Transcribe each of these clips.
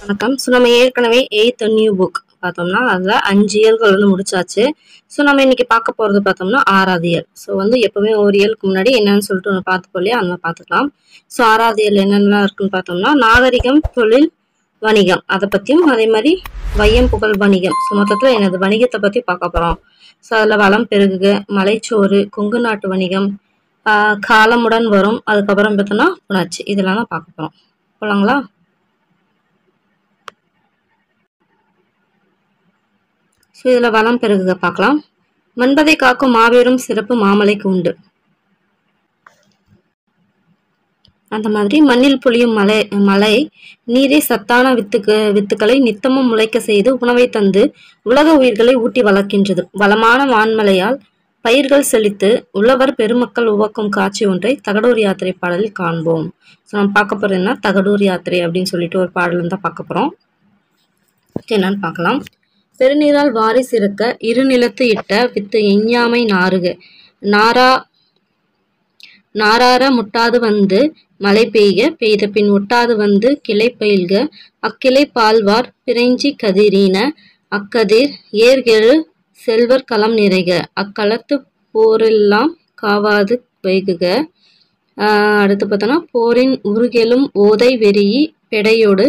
வணக்கம். ஸோ நம்ம ஏற்கனவே 8th நியூ புக் பார்த்தோம்னா அதில் 5 இயல்கள் வந்து முடிச்சாச்சு. ஸோ நம்ம இன்னைக்கு பார்க்க போகிறது பார்த்தோம்னா 6வது இயல். ஸோ வந்து எப்பவுமே ஒரு இயலுக்கு முன்னாடி என்னன்னு சொல்லிட்டு ஒன்று பார்த்துப்போம் இல்லையா, அந்த மாதிரி பார்த்துக்கலாம். ஸோ 6வது இயல் என்னென்னலாம் இருக்குன்னு பார்த்தோம்னா நாகரிகம், தொழில், வணிகம் அதை பற்றியும், அதே மாதிரி வையம், புகழ், வணிகம். ஸோ மொத்தத்தில் என்னது வணிகத்தை பற்றி பார்க்க போகிறோம். ஸோ அதில் வளம் பெருகுக, மலைச்சோறு, கொங்கு நாட்டு வணிகம், காலமுடன் வரும், அதுக்கப்புறம் பார்த்தோம்னா புணர்ச்சி, இதெல்லாம் தான் பார்க்க போகிறோம். போலாங்களா? ஸோ இதில் வளம் பெருகுக பார்க்கலாம். மன்பதை காக்கும் மாபெரும் சிறப்பு மாமலைக்கு உண்டு. அந்த மாதிரி மண்ணில் பொழியும் மலை நீரை சத்தான வித்துக்களை நித்தமும் முளைக்க செய்து உணவை தந்து உலக உயிர்களை ஊட்டி வளர்க்கின்றது. வளமான வான்மலையால் பயிர்கள் செழித்து உழவர் பெருமக்கள் உவக்கும் காட்சி ஒன்றை தகடூர் யாத்திரை பாடலில் காண்போம். ஸோ நம்ம பார்க்க போறது என்ன, தகடூர் யாத்திரை அப்படின்னு சொல்லிட்டு ஒரு பாடல் தான் பார்க்க போறோம். என்னன்னு பார்க்கலாம். பெருநீரால் வாரி சிறக்க இருநிலத்து இட்ட வித்து எஞ்ஞாமை நாறுக நாரார முட்டாது வந்து மழை பெய்த பின் ஒட்டாது வந்து கிளை பயில்க அக்கிளை பால்வார் பிறைஞ்சி கதிரீன அக்கதிர் ஏர்கெழு செல்வர் களம் நிறைக அக்களத்து போரெல்லாம் காவாது வைகுக. அடுத்து பார்த்தோன்னா போரின் உருகெலும் ஓதை வெறியி பெடையோடு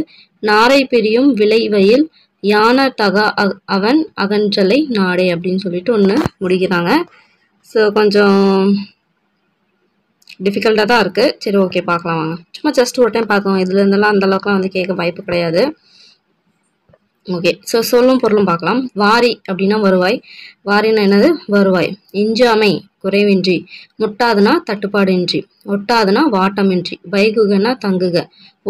நாரை பிரியும் விளைவயில் யான தகா அவன் அகன்றலை நாடே அப்படின்னு சொல்லிட்டு ஒன்று முடிக்கிறாங்க. ஸோ கொஞ்சம் டிஃபிகல்ட்டாக தான் இருக்குது. சரி, ஓகே, பார்க்கலாம் வாங்க. சும்மா ஜஸ்ட் ஒரு டைம் பார்க்கலாம். இதுல இருந்தெல்லாம் அந்த அளவுக்குலாம் வந்து கேட்க வாய்ப்பு கிடையாது. ஓகே, ஸோ சொல்லும் பொருளும் பார்க்கலாம். வாரி அப்படின்னா வருவாய். வாரின்னா என்னது? வருவாய். எஞ்சாமை குறைவின்றி, முட்டாதுனா தட்டுப்பாடின்றி, ஒட்டாதுனா வாட்டமின்றி, வைகுகனா தங்குக,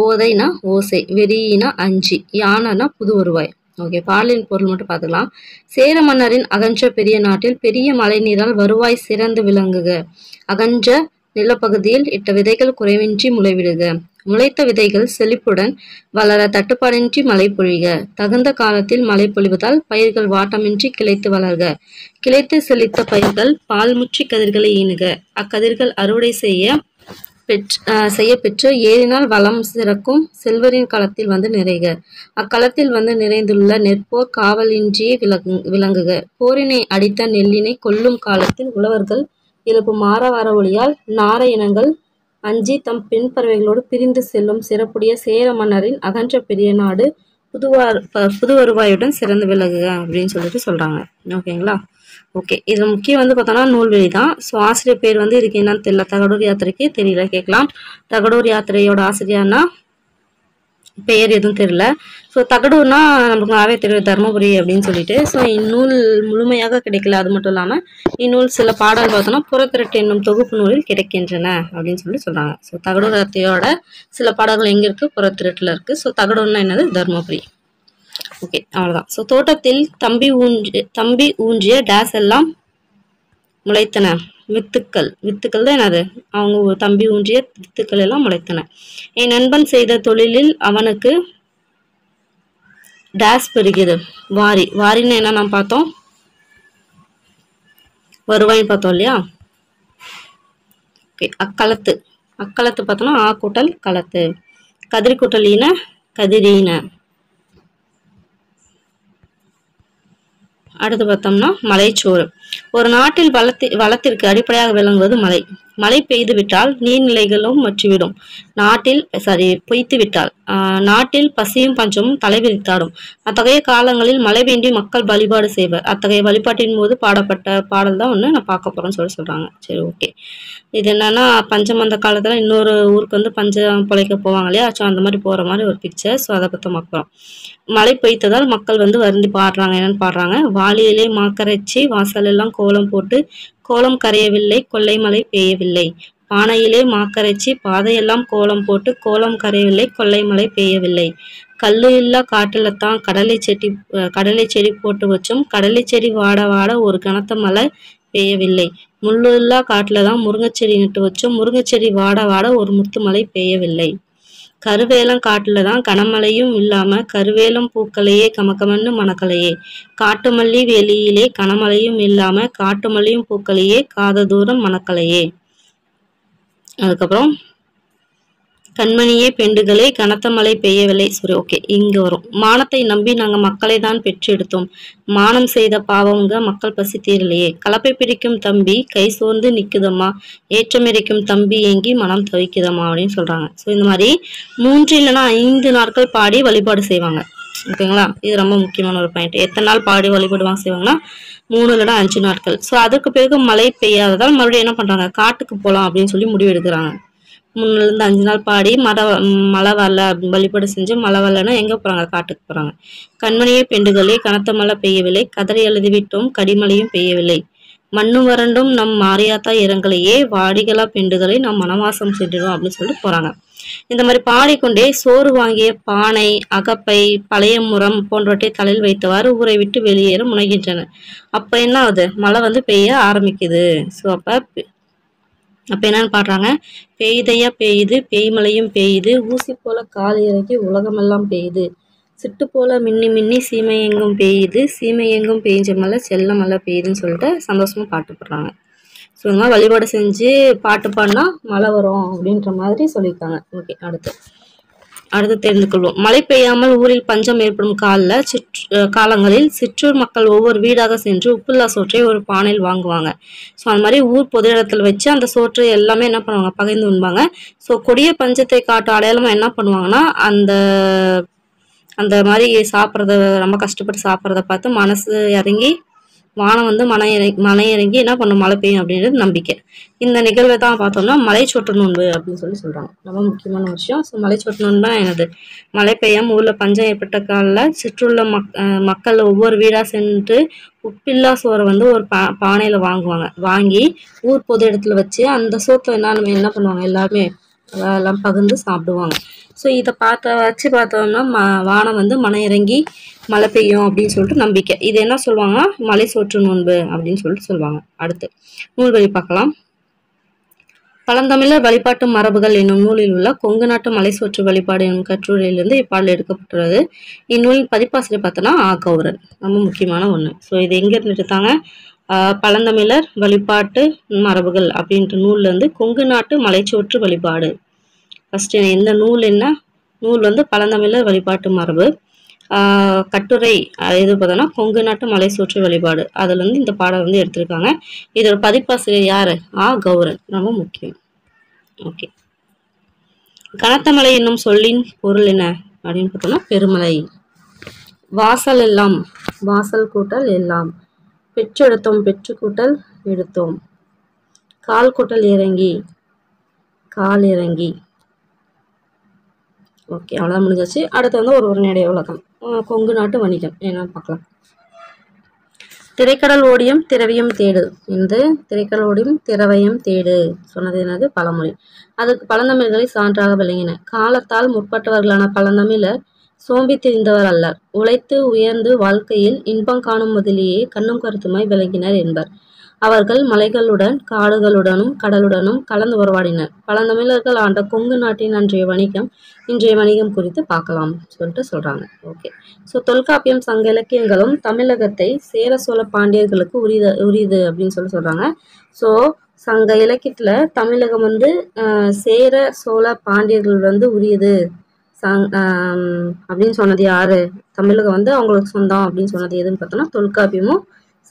ஓதைனா ஓசை, வெறியினா அஞ்சி, யானைனா புது வருவாய். ஓகே, பாடலின் பொருள் மட்டும் பார்த்துக்கலாம். சேர மன்னரின் அகன்ற பெரிய நாட்டில் பெரிய மழை நீரால் வருவாய் சிறந்து விளங்குக. அகன்ற நிலப்பகுதியில் இட்ட விதைகள் குறைவின்றி முளைவிடுக. முளைத்த விதைகள் செழிப்புடன் வளர தட்டுப்பாடின்றி மழை பொழிக. தகுந்த காலத்தில் மழை பொழிவதால் பயிர்கள் வாட்டமின்றி கிளைத்து வளர்க. கிளைத்து செழித்த பயிர்கள் பால்முற்றி கதிர்களை ஈனுக. அக்கதிர்கள் அறுவடை செய்ய பெற்று ஏறினால் வளம் சிறக்கும் செல்வரின் களத்தில் வந்து நிறைக. அக்களத்தில் வந்து நிறைந்துள்ள நெற்போர் காவலின்றியே விளங்குக. போரினை அடித்த நெல்லினை கொல்லும் காலத்தில் உழவர்கள் எழுப்பும் மாறவார ஒளியால் நார இனங்கள் அஞ்சி தம் பின்பறவைகளோடு பிரிந்து செல்லும் சிறப்புடைய சேர மன்னரின் அகன்ற பெரிய நாடு புது வருவாயுடன் சிறந்து விலகுக அப்படின்னு சொல்லிட்டு சொல்றாங்க. ஓகேங்களா? ஓகே, இது முக்கியம் வந்து பார்த்தோம்னா நூல்வெளி தான். ஸோ ஆசிரியர் பேர் வந்து இதுக்கு என்னன்னு தெரியல, தகடூர் யாத்திரைக்கு தெரியல, கேட்கலாம். தகடூர் யாத்திரையோட ஆசிரியர்னா பெயர் எதுவும் தெரியல. ஸோ தகடூர்னா நமக்கு நிறைய தெரியும், தர்மபுரி அப்படின்னு சொல்லிட்டு. ஸோ இந்நூல் முழுமையாக கிடைக்கல. அது மட்டும் இல்லாமல் இந்நூல் சில பாடல் பார்த்தோம்னா புறத்திரட்டு என்னும் தொகுப்பு நூலில் கிடைக்கின்றன அப்படின்னு சொல்லி சொல்றாங்க. ஸோ தகடூர் யாத்திரையோட சில பாடல்கள் எங்க இருக்கு? புறத்திரட்டுல இருக்கு. ஸோ தகடூர்னா என்னது? தர்மபுரி. ஓகே, அவ்வளவுதான். ஸோ தோட்டத்தில் தம்பி ஊன்றிய டேஸ் எல்லாம் முளைத்தன. வித்துக்கள் தான் என்னது? அவங்க தம்பி ஊன்றிய வித்துக்கள் எல்லாம் முளைத்தன. என் நண்பன் செய்த தொழிலில் அவனுக்கு டேஸ் பெருகிறது. வாரின்னு என்ன நாம் பார்த்தோம்? வருவாயின்னு பார்த்தோம் இல்லையா? ஓகே, அக்களத்து பார்த்தோம்னா ஆ கூட்டல் களத்து, கதிர் கூட்டல் ஈன கதிரீன. அடுத்து பார்த்தோம்னா மலைச்சோறு. ஒரு நாட்டில் வளத்திற்கு அடிப்படையாக விளங்குவது மழை. மழை பெய்து விட்டால் நீர்நிலைகளும் வற்றிவிடும். பொய்த்து விட்டால் நாட்டில் பசியும் பஞ்சமும் தலைவிரித்தாடும். அத்தகைய காலங்களில் மழை வேண்டி மக்கள் வழிபாடு செய்வர். அத்தகைய வழிபாட்டின் போது பாடப்பட்ட பாடல் தான் ஒன்று நான் பார்க்க போறோம்னு சொல்றாங்க. சரி, ஓகே. இது என்னன்னா பஞ்சம் அந்த காலத்துல இன்னொரு ஊருக்கு வந்து பஞ்சம் பிழைக்க போவாங்க இல்லையா? ஸோ அந்த மாதிரி போற மாதிரி ஒரு பிக்சர். ஸோ அதை பற்றி பார்க்குறோம். மழை பெய்ததால் மக்கள் வந்து வருந்தி பாடுறாங்க. என்னன்னு பாடுறாங்க? வாளியிலே மாக்கரைச்சி வாசல் எல்லாம் கோலம் போட்டு கோலம் கரையவில்லை, கொள்ளை மழை பெய்யவில்லை. பானையிலே மாக்கரைச்சி பாதையெல்லாம் கோலம் போட்டு கோலம் கரையவில்லை, கொள்ளை மழை பெய்யவில்லை. கல்லு இல்லா காட்டுலத்தான் கடலை செடி போட்டு வச்சோம், கடலை செடி வாட வாட ஒரு கனத்த மழை பெய்யவில்லை. முள்ளு இல்லா காட்டுல தான் முருங்கைச்செடி நட்டு வச்சோம், முருங்கைச்செடி வாட வாட ஒரு முத்து மழை பெய்யவில்லை. கருவேலம் காட்டுல தான் கனமழையும் இல்லாம கருவேலம் பூக்களையே கமக்கமன்னு மணக்கலையே. காட்டுமல்லி வெளியிலே கனமழையும் இல்லாம காட்டுமல்லியும் பூக்களையே காத தூரம் மணக்கலையே. அதுக்கப்புறம் கண்மணியே பெண்டுகளே கனத்த மழை பெய்யவில்லை. சரி, ஓகே, இங்க வரும். மானத்தை நம்பி நாங்க மக்களை தான் பெற்றெடுத்தோம். மானம் செய்த பாவங்க மக்கள் பசி தீரலையே. கலப்பை பிடிக்கும் தம்பி கை சோர்ந்து நிக்குதம்மா. ஏற்றமெரிக்கும் தம்பி ஏங்கி மனம் தவிக்குதம்மா அப்படின்னு சொல்றாங்க. ஸோ இந்த மாதிரி 3 இல்லைன்னா 5 நாட்கள் பாடி வழிபாடு செய்வாங்க. ஓகேங்களா? இது ரொம்ப முக்கியமான ஒரு பாயிண்ட். எத்தனை நாள் பாடி வழிபடுவாங்க செய்வாங்கன்னா 3 இல்லைன்னா 5 நாட்கள். ஸோ அதுக்கு பிறகு மழை பெய்யாததால் மறுபடியும் என்ன பண்றாங்க, காட்டுக்கு போகலாம் அப்படின்னு சொல்லி முடிவு எடுக்கிறாங்க. 3லேருந்து 5 நாள் பாடி மழை வரல வழிபாடு செஞ்சு மழை வரலன்னா எங்க போறாங்க, காட்டுக்கு போறாங்க. கண்மணியே பெண்டுகளே கனத்த மழை பெய்யவில்லை. கதறி எழுதிவிட்டோம் கடிமழையும் பெய்யவில்லை. மண்ணு வறண்டும் நம் மாரியாத்தா இறங்கலையே. வாடிகளா பெண்டுகளை நாம் மனவாசம் சென்றிடும் அப்படின்னு சொல்லிட்டு போறாங்க. இந்த மாதிரி பாடிக்கொண்டே சோறு வாங்கிய பானை, அகப்பை, பழைய முறம் போன்றவற்றை தலையில் வைத்தவாறு ஊரை விட்டு வெளியேற முனைகின்றனர். அப்ப என்ன ஆகுது, மழை பெய்ய ஆரம்பிக்குது. ஸோ அப்ப என்னன்னு பாடுறாங்க, பெய்தையா பெய்யுது பேய்மலையும் பெய்யுது. ஊசி போல கால் இறக்கி உலகமெல்லாம் பெய்யுது. சிட்டு போல மின்னி மின்னி சீமை எங்கும் பெய்யுது. சீமை எங்கும் பெய்ஞ்ச மழை செல்ல மழை பெய்யுதுன்னு சொல்லிட்டு சந்தோஷமா பாட்டு போடுறாங்க. ஸோ இந்த மாதிரி வழிபாடு செஞ்சு பாட்டு பாடினா மழை வரும் அப்படின்ற மாதிரி சொல்லியிருக்காங்க. ஓகே, அடுத்து தெரிந்து கொள்வோம். மழை பெய்யாமல் ஊரில் பஞ்சம் ஏற்படும் காலங்களில் சிற்றூர் மக்கள் ஒவ்வொரு வீடாக சென்று உப்புல்லா சோற்றை ஒரு பானையில் வாங்குவாங்க. ஸோ அந்த மாதிரி ஊர் பொது இடத்துல வச்சு அந்த சோற்றை எல்லாமே என்ன பண்ணுவாங்க, பகிர்ந்து உண்பாங்க. ஸோ கொடிய பஞ்சத்தை காட்டும் அடையாளமா என்ன பண்ணுவாங்கன்னா, அந்த மாதிரி சாப்பிட்றத ரொம்ப கஷ்டப்பட்டு சாப்பிட்றத பார்த்து மனசு இறங்கி வானம் மலை இறங்கி என்ன பண்ணும், மழை பெய்யும் அப்படின்றது நம்பிக்கை. இந்த நிகழ்வை தான் பார்த்தோம்னா மலை சொட்டு நோன்பு அப்படின்னு சொல்லி சொல்றாங்க. ரொம்ப முக்கியமான விஷயம். ஸோ மலை சொட்டு நோன்பு என்னது, மழை பெய்யாம ஊர்ல பஞ்சம் ஏற்பட்ட காலில் சிற்றுள்ள மக்கள் ஒவ்வொரு வீடா சென்று உப்பில்லா சோறை ஒரு பானையில வாங்குவாங்க. வாங்கி ஊர் பொது இடத்துல வச்சு அந்த சோத்தை என்ன பண்ணுவாங்க, எல்லாருமே எல்லாம் பகிர்ந்து சாப்பிடுவாங்க. ஸோ இதை வச்சு பார்த்தோம்னா வானம் மன இறங்கி மழை பெய்யும் அப்படின்னு சொல்லிட்டு நம்பிக்கை. இது என்ன சொல்லுவாங்கன்னா மலை சொட்டு நோன்பு அப்படின்னு சொல்லிட்டு சொல்லுவாங்க. அடுத்து நூல்வழி பார்க்கலாம். பழந்தமிழர் வழிபாட்டு மரபுகள் என்னும் நூலில் உள்ள கொங்கு நாட்டு மலை சொற்று வழிபாடு என்னும் கட்டுரையிலிருந்து இப்பாடல் எடுக்கப்பட்டுள்ளது. இந்நூலின் பதிப்பாசிரியர் பார்த்தோன்னா ஆ. கௌரன். ரொம்ப முக்கியமான ஒன்று. ஸோ இது எங்க இருந்து எடுத்தாங்க, பழந்தமிழர் வழிபாட்டு மரபுகள் அப்படின்ற நூல்ல இருந்து கொங்கு நாட்டு மலைச்சோற்று வழிபாடு. ஃபர்ஸ்ட் இந்த நூல் என்ன, நூல் பழந்தமிழர் வழிபாட்டு மரபு. கட்டுரை எது பார்த்தோன்னா கொங்கு நாட்டு மலை சொற்று வழிபாடு. அதுல இந்த பாடம் எடுத்திருக்காங்க. இதோட பதிப்பாசிரியர் யாரு, ஆ. கௌரன். ரொம்ப முக்கியம். ஓகே, கனத்த மலை என்னும் சொல்லின் பொருள் என்ன அப்படின்னு பார்த்தோம்னா பெருமலை. வாசல் எல்லாம், வாசல் கூட்டல் எல்லாம். பெற்றெடுத்தோம், பெற்று கூட்டல் எடுத்தோம். கால் கூட்டல் இறங்கி, கால் இறங்கி. ஓகே, அவ்வளோதான் முடிஞ்சாச்சு. அடுத்து ஒரு உரைநடை உலகம், கொங்கு நாட்டு வணிகம் என்னன்னு பார்க்கலாம். திரைக்கடல் ஓடியும் திரவியம் தேடு என்று திரைக்கடல் ஓடியும் திரவியம் தேடு சொன்னது என்னது, பழமொழி. அதற்கு பழந்தமிழர்களை சான்றாக விளங்கின. காலத்தால் முற்பட்டவர்களான பழந்தமிழர் சோம்பி திரிந்தவர் அல்லர். உழைத்து உயர்ந்து வாழ்க்கையில் இன்பம் காணும் முதலியே கண்ணும் கருத்துமாய் விளங்கினர் என்பர். அவர்கள் மலைகளுடன் காடுகளுடனும் கடலுடனும் கலந்து உறவாடினர். பழந்தமிழர்கள் ஆண்ட கொங்கு நாட்டின் இன்றைய வணிகம் குறித்து பார்க்கலாம் சொல்லிட்டு சொல்றாங்க. ஓகே, ஸோ தொல்காப்பியம் சங்க இலக்கியங்களும் தமிழகத்தை சேர சோழ பாண்டியர்களுக்கு உரியது அப்படின்னு சொல்றாங்க. ஸோ சங்க இலக்கியத்துல தமிழகம் சேர சோழ பாண்டியர்கள் உரியது அப்படின்னு சொன்னது யாரு, தமிழகம் அவங்களுக்கு சொந்தம் அப்படின்னு சொன்னது எதுன்னு பார்த்தோம்னா தொல்காப்பியமும்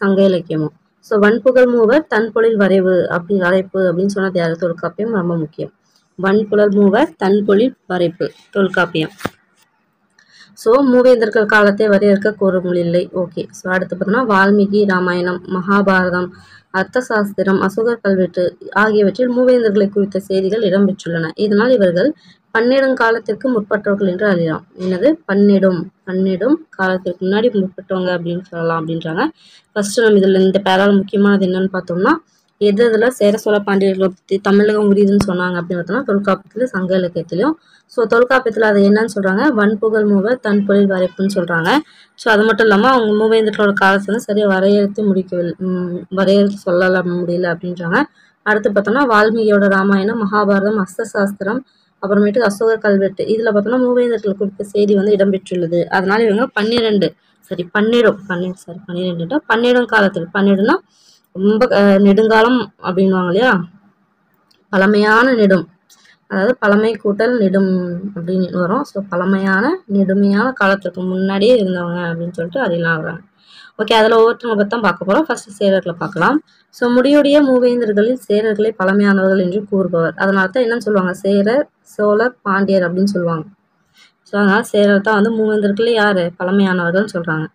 சங்க இலக்கியமும். ஸோ வன்புகழ் மூவர் தன்பொழில் வரைவு அப்படின்னு சொன்னது யாரு, தொல்காப்பியம். ரொம்ப முக்கியம். வன்புலர் மூவர் தன்பொழில் வரைப்பு, தொல்காப்பியம். ஸோ மூவேந்தர்கள் காலத்தை வரையறுக்க கூறமுடியவில்லை. ஓகே, ஸோ அடுத்து பார்த்தோம்னா வால்மீகி ராமாயணம், மகாபாரதம், அர்த்த சாஸ்திரம், அசோகர் கல்வெட்டு ஆகியவற்றில் மூவேந்தர்களை குறித்த செய்திகள் இடம்பெற்றுள்ளன. இதனால் இவர்கள் பன்னெடுங்காலத்திற்கு முற்பட்டவர்கள் என்று அறியலாம். என்னது, பன்னெடும் காலத்திற்கு முன்னாடி முற்பட்டவங்க அப்படின்னு சொல்லலாம் அப்படின்றாங்க. ஃபர்ஸ்ட் நம்ம இதுல இந்த பேரால முக்கியமானது என்னன்னு பார்த்தோம்னா, எதுல சேர சோழ பாண்டியர்களை பற்றி தமிழகம் உரியதுன்னு சொன்னாங்க அப்படின்னு பார்த்தோம்னா தொல்காப்பியத்திலும் சங்க இலக்கியத்திலையும். ஸோ தொல்காப்பியத்தில் அதை என்னன்னு சொல்றாங்க, வன்புகழ் மூவர் தன்பொழில் வரைப்புன்னு சொல்றாங்க. ஸோ அது மட்டும் இல்லாமல் அவங்க மூவேந்தர்களோட காலத்தை சரியா வரையறுத்து சொல்லலாம் முடியல அப்படின்றாங்க. அடுத்து பார்த்தோம்னா வால்மீகியோட ராமாயணம், மகாபாரதம், அஸ்த சாஸ்திரம், அப்புறமேட்டு அசோகர் கல்வெட்டு இதுல பார்த்தோம்னா மூவேந்தர்கள் குறித்த செய்தி இடம்பெற்றுள்ளது. அதனால இவங்க 12 காலத்தில், 12னா ரொம்ப நெடுங்காலம் அப்படின்வாங்க இல்லையா, பழமையான நெடும், அதாவது பழமை கூட்டல் நெடும் அப்படின்னு வரும். ஸோ பழமையான நெடுமையான காலத்துக்கு முன்னாடியே இருந்தவங்க அப்படின்னு சொல்லிட்டு அதெல்லாம் வராங்க. ஓகே, அதில் ஒவ்வொருத்தவங்க பற்றி தான் பார்க்க போகிறோம். ஃபர்ஸ்ட் சேரர்களை பார்க்கலாம். ஸோ முடியுடைய மூவேந்தர்களில் சேரர்களை பழமையானவர்கள் என்று கூறுபவர். அதனால தான் என்னன்னு சொல்லுவாங்க, சேரர், சோழர், பாண்டியர் அப்படின்னு சொல்லுவாங்க. ஸோ அதனால் சேரர் தான் வந்து மூவேந்தர்கள் யார் பழமையானவர்கள்னு சொல்கிறாங்க.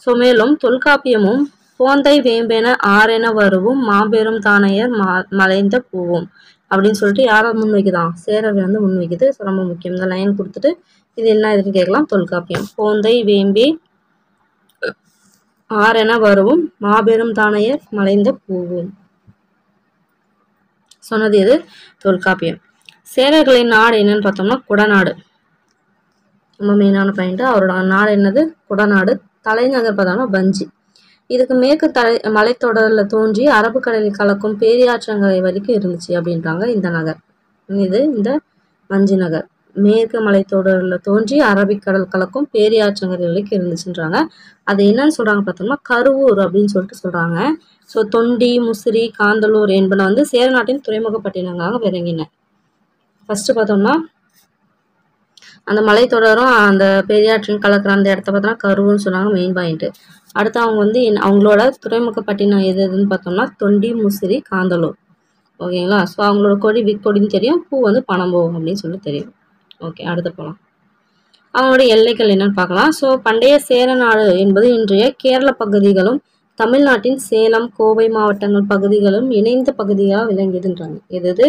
ஸோ மேலும் தொல்காப்பியமும் போந்தை வேம்பென ஆரென வருவும் மாபெரும் தானையர் மலைந்த பூவும் அப்படின்னு சொல்லிட்டு யாரை முன்வைக்குதான், சேரர்கள் வந்து முன்வைக்குது. ஸோ ரொம்ப முக்கியம். இந்த லைன் கொடுத்துட்டு இது என்ன இதுன்னு கேட்கலாம். தொல்காப்பியம் போந்தை வேம்பே ஆரென வருவும் மாபெரும் தானையர் மலைந்த பூவும் சொன்னது எது, தொல்காப்பியம். சேரர்களின் நாடு என்னன்னு பார்த்தோம்னா குடநாடு. ரொம்ப மெயினான பாயிண்ட். அவரோட நாடு என்னது, குடநாடு. தலைநகர் பார்த்தோம்னா வஞ்சி. இதுக்கு மேற்கு மலைத்தொடரில் தோன்றி அரபுக்கடலில் கலக்கும் பேரியாற்றங்கரை வரைக்கும் இருந்துச்சு அப்படின்றாங்க இந்த நகர். இது இந்த வஞ்சி நகர் மேற்கு மலைத்தொடரில் தோன்றி அரபிக்கடல் கலக்கும் பேரியாற்றங்கரை வரைக்கும் இருந்துச்சுன்றாங்க. அது என்னன்னு சொல்றாங்க பார்த்தோம்னா கருவூர் அப்படின்னு சொல்லிட்டு சொல்றாங்க. ஸோ தொண்டி, முசிறி, காந்தலூர் என்பன வந்து சேர நாட்டின் துறைமுகப்பட்டினங்களாக விளங்கின. ஃபர்ஸ்ட் பார்த்தோம்னா அந்த மலைத்தொடரும் அந்த பெரியாற்றின் கலக்கிற அந்த இடத்த பார்த்தோம்னா கருவூர்னு சொன்னாங்க, மெயின் பாயிண்ட். அடுத்து அவங்க வந்து அவங்களோட துறைமுகப்பட்டினம் எதுன்னு பார்த்தோம்னா தொண்டி, முசிறி, காந்தலூர். ஓகேங்களா. ஸோ அவங்களோட கொடி விற்கொடின்னு தெரியும், பூ வந்து பனம்பூ அப்படின்னு சொல்லி தெரியும். ஓகே, அடுத்து போகலாம். அவங்களோட எல்லைகள் என்னன்னு பார்க்கலாம். ஸோ பண்டைய சேர நாடு என்பது இன்றைய கேரள பகுதிகளும் தமிழ்நாட்டின் சேலம், கோவை மாவட்டங்கள் பகுதிகளும் இணைந்த பகுதியாக விளங்கியதுன்றாங்க. எது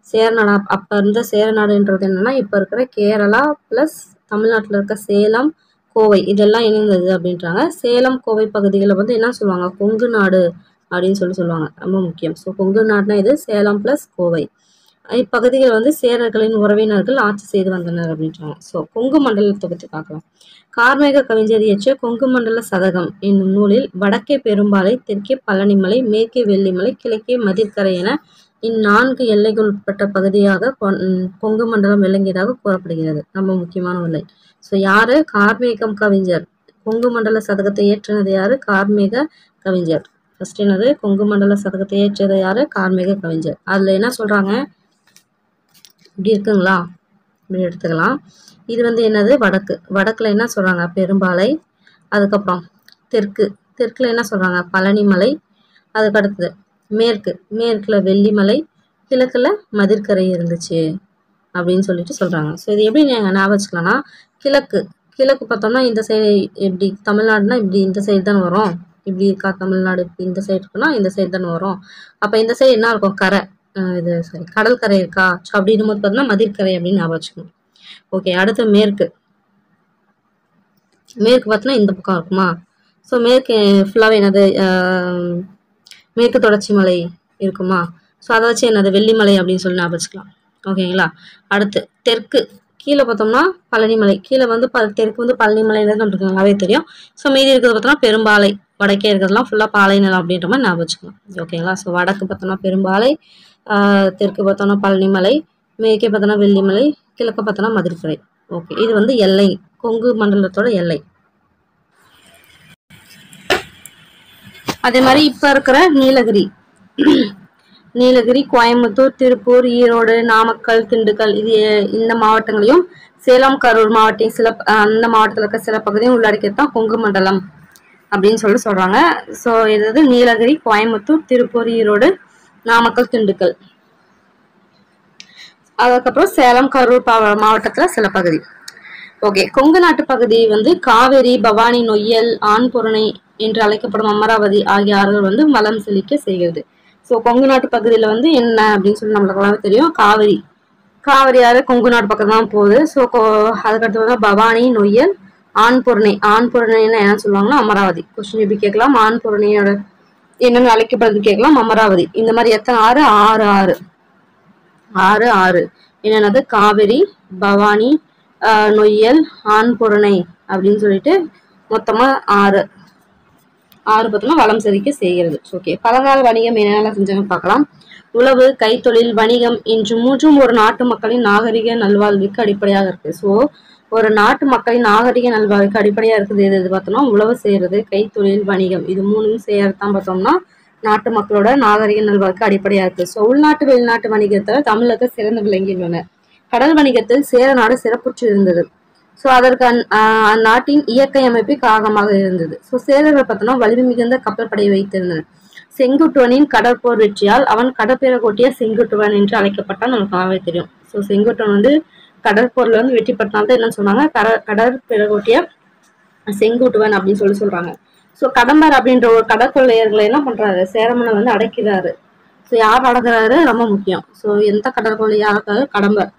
சேரநாடு. அப்போ இருந்த சேரநாடுன்றது என்னன்னா இப்போ இருக்கிற கேரளா ப்ளஸ் தமிழ்நாட்டில் இருக்க சேலம், கோவை இதெல்லாம் இணைந்தது அப்படின்றாங்க. சேலம், கோவை பகுதிகளை வந்து என்ன சொல்லுவாங்க, கொங்கு நாடு அப்படின்னு சொல்லுவாங்க. ரொம்ப முக்கியம். ஸோ கொங்கு நாடுனா இது சேலம் ப்ளஸ் கோவை. இப்பகுதிகள் வந்து சேரர்களின் உறவினர்கள் ஆட்சி செய்து வந்தனர் அப்படின்றாங்க. ஸோ கொங்கு மண்டலத்தை பற்றி பார்க்கலாம். கார்மேக கவிஞர் இயற்றிய கொங்கு மண்டல சதகம் என்னும் நூலில் வடக்கே பெரும்பாலை, தெற்கே பழனிமலை, மேற்கே வெள்ளிமலை, கிழக்கே மதிர்கரை என இந்நான்கு எல்லைகள் உட்பட்ட பகுதியாக கொங்கு மண்டலம் விளங்கியதாக கூறப்படுகிறது. ரொம்ப முக்கியமான ஒரு. ஸோ யாரு, கார்மேகம் கவிஞர். கொங்கு மண்டல சதகத்தை ஏற்றினது யாரு, கார்மேக கவிஞர். ஃபர்ஸ்ட் என்னது, கொங்கு மண்டல சதகத்தை ஏற்றது யாரு, கார்மேக கவிஞர். அதுல என்ன சொல்றாங்க, இப்படி இருக்குங்களா, இப்படி எடுத்துக்கலாம். இது வந்து என்னது, வடக்கு. வடக்குல என்ன சொல்றாங்க, பெரும்பாலை. அதுக்கப்புறம் தெற்குல என்ன சொல்றாங்க, பழனிமலை. அதுக்கு அடுத்தது மேற்குல வெள்ளிமலை, கிழக்குல மதிர்கரை இருந்துச்சு அப்படின்னு சொல்லிட்டு சொல்றாங்க. ஸோ இது எப்படி நீங்கள் ஞாபகம் வச்சுக்கலாம்னா, கிழக்கு பார்த்தோம்னா இந்த சைடு எப்படி, தமிழ்நாடுனா இப்படி இந்த சைடு தானே வரும். இப்படி இருக்கா தமிழ்நாடு, இப்படி இந்த சைடு இருக்குன்னா இந்த சைடு தானே வரும். அப்போ இந்த சைடு என்ன இருக்கும், கரை, இது சரி கடற்கரை இருக்கா. ஸோ அப்படின்னும் போது பார்த்தோம்னா மதிர்கரை அப்படின்னு ஞாபகம் வச்சுக்கணும். ஓகே, அடுத்து மேற்கு பார்த்தோன்னா இந்த பக்கம் இருக்குமா. ஸோ மேற்கு ஃபுல்லாகவே என்னது, மேற்கு தொடர்ச்சி மலை இருக்குமா. ஸோ அதை வச்சு என்னது வெள்ளிமலை அப்படின்னு சொல்லி ஞாபகம் வச்சுக்கலாம். ஓகேங்களா. அடுத்து தெற்கு கீழே பார்த்தோம்னா பழனிமலை. கீழே வந்து தெற்கு வந்து பழனிமலையில நம்மளுக்கு நல்லாவே தெரியும். ஸோ மீதி இருக்கிறது பார்த்தோம்னா பெரும்பாலை. வடக்கே இருக்கிறதுலாம் ஃபுல்லாக பாலை நிலம் அப்படின்ற மாதிரி ஞாபகம் வச்சுக்கலாம். ஓகேங்களா. ஸோ வடக்கு பார்த்தோம்னா பெரும்பாலை, தெற்கு பார்த்தோம்னா பழனிமலை, மேற்கே பார்த்தோம்னா வெள்ளிமலை, கிழக்கு பார்த்தோம்னா மதுரை. ஓகே, இது வந்து எல்லை, கொங்கு மண்டலத்தோட எல்லை. அதே மாதிரி இப்ப இருக்கிற நீலகிரி, கோயம்புத்தூர், திருப்பூர், ஈரோடு, நாமக்கல், திண்டுக்கல் இது இந்த மாவட்டங்களையும் சேலம், கரூர் மாவட்டம் சில அந்த மாவட்டத்தில் இருக்க சில பகுதியும் உள்ளடக்கியது தான் கொங்கு மண்டலம் அப்படின்னு சொல்றாங்க. ஸோ இது நீலகிரி, கோயம்புத்தூர், திருப்பூர், ஈரோடு, நாமக்கல், திண்டுக்கல். அதுக்கப்புறம் சேலம், கரூர் மாவட்டத்துல சில பகுதி. ஓகே, கொங்கு நாட்டு பகுதி வந்து காவேரி, பவானி, நொய்யல், ஆண்பொருணை என்று அழைக்கப்படும் அமராவதி ஆகிய ஆறுகள் வந்து வளம் செழிக்க செய்கிறது. ஸோ கொங்கு நாட்டு பகுதியில வந்து என்ன அப்படின்னு சொல்லி நம்மளுக்கு தெரியும், காவிரி ஆறு கொங்கு நாட்டு பக்கம் தான் போகுது. ஸோ அதுக்கடுத்து பவானி, நொய்யல், ஆண்பொருணைன்னு என்ன சொல்லுவாங்கன்னா அமராவதி. கொஸ்டின் எப்படி கேட்கலாம், ஆண்பொருணையோட என்னென்னு அழைக்கப்படுறது கேட்கலாம், அமராவதி. இந்த மாதிரி எத்தனை ஆறு, ஆறு என்னென்னது, காவிரி, பவானி, நொய்யல், ஆண்பொருணை அப்படின்னு சொல்லிட்டு மொத்தமா ஆறு பார்த்தோம்னா வளம் செழிக்க செய்கிறது. ஓகே, பழங்கால வணிகம் என்னென்ன செஞ்சாங்க பார்க்கலாம். உழவு, கைத்தொழில், வணிகம் இன்று மூன்றும் ஒரு நாட்டு மக்களின் நாகரிக நல்வாழ்வுக்கு அடிப்படையாக இருக்கு. ஸோ ஒரு நாட்டு மக்களின் நாகரிக நல்வாழ்வுக்கு அடிப்படையா இருக்குது எது பார்த்தோம்னா உழவு செய்யறது, கைத்தொழில், வணிகம். இது மூணும் செய்யறதுதான் பார்த்தோம்னா நாட்டு மக்களோட நாகரிக நல்வாழ்வுக்கு அடிப்படையா இருக்கு. ஸோ உள்நாட்டு வெளிநாட்டு வணிகத்துல தமிழக சிறந்து விளங்கியுள்ளனர். கடல் வணிகத்தில் சேர நாடு சிறப்புற்று இருந்தது. ஸோ அதற்கு அந்நாட்டின் இயற்கை அமைப்பே காரணமாக இருந்தது. ஸோ சேரர்கள் பார்த்தோம்னா வலிமை மிகுந்த கப்பல் படை வைத்திருந்தனர். செங்குட்டுவனின் கடற்போர் வெற்றியால் அவன் கடற்பேரகோட்டிய செங்குட்டுவன் என்று அழைக்கப்பட்டான். நமக்கு நல்லாவே தெரியும். ஸோ செங்குட்டுவன் வந்து கடற்போர்ல வந்து வெற்றி பெற்றால்தான் என்னன்னு சொன்னாங்க, கடற்பேரகோட்டிய செங்குட்டுவன் அப்படின்னு சொல்றாங்க. ஸோ கடம்பர் அப்படின்ற ஒரு கடற்கொள்ளையர்களை என்ன பண்றாரு, சேரமனை வந்து அடைக்கிறாரு. ஸோ யார் அடக்குறாரு, ரொம்ப முக்கியம். ஸோ எந்த கடற்கொள்ளையாக கடம்பர்.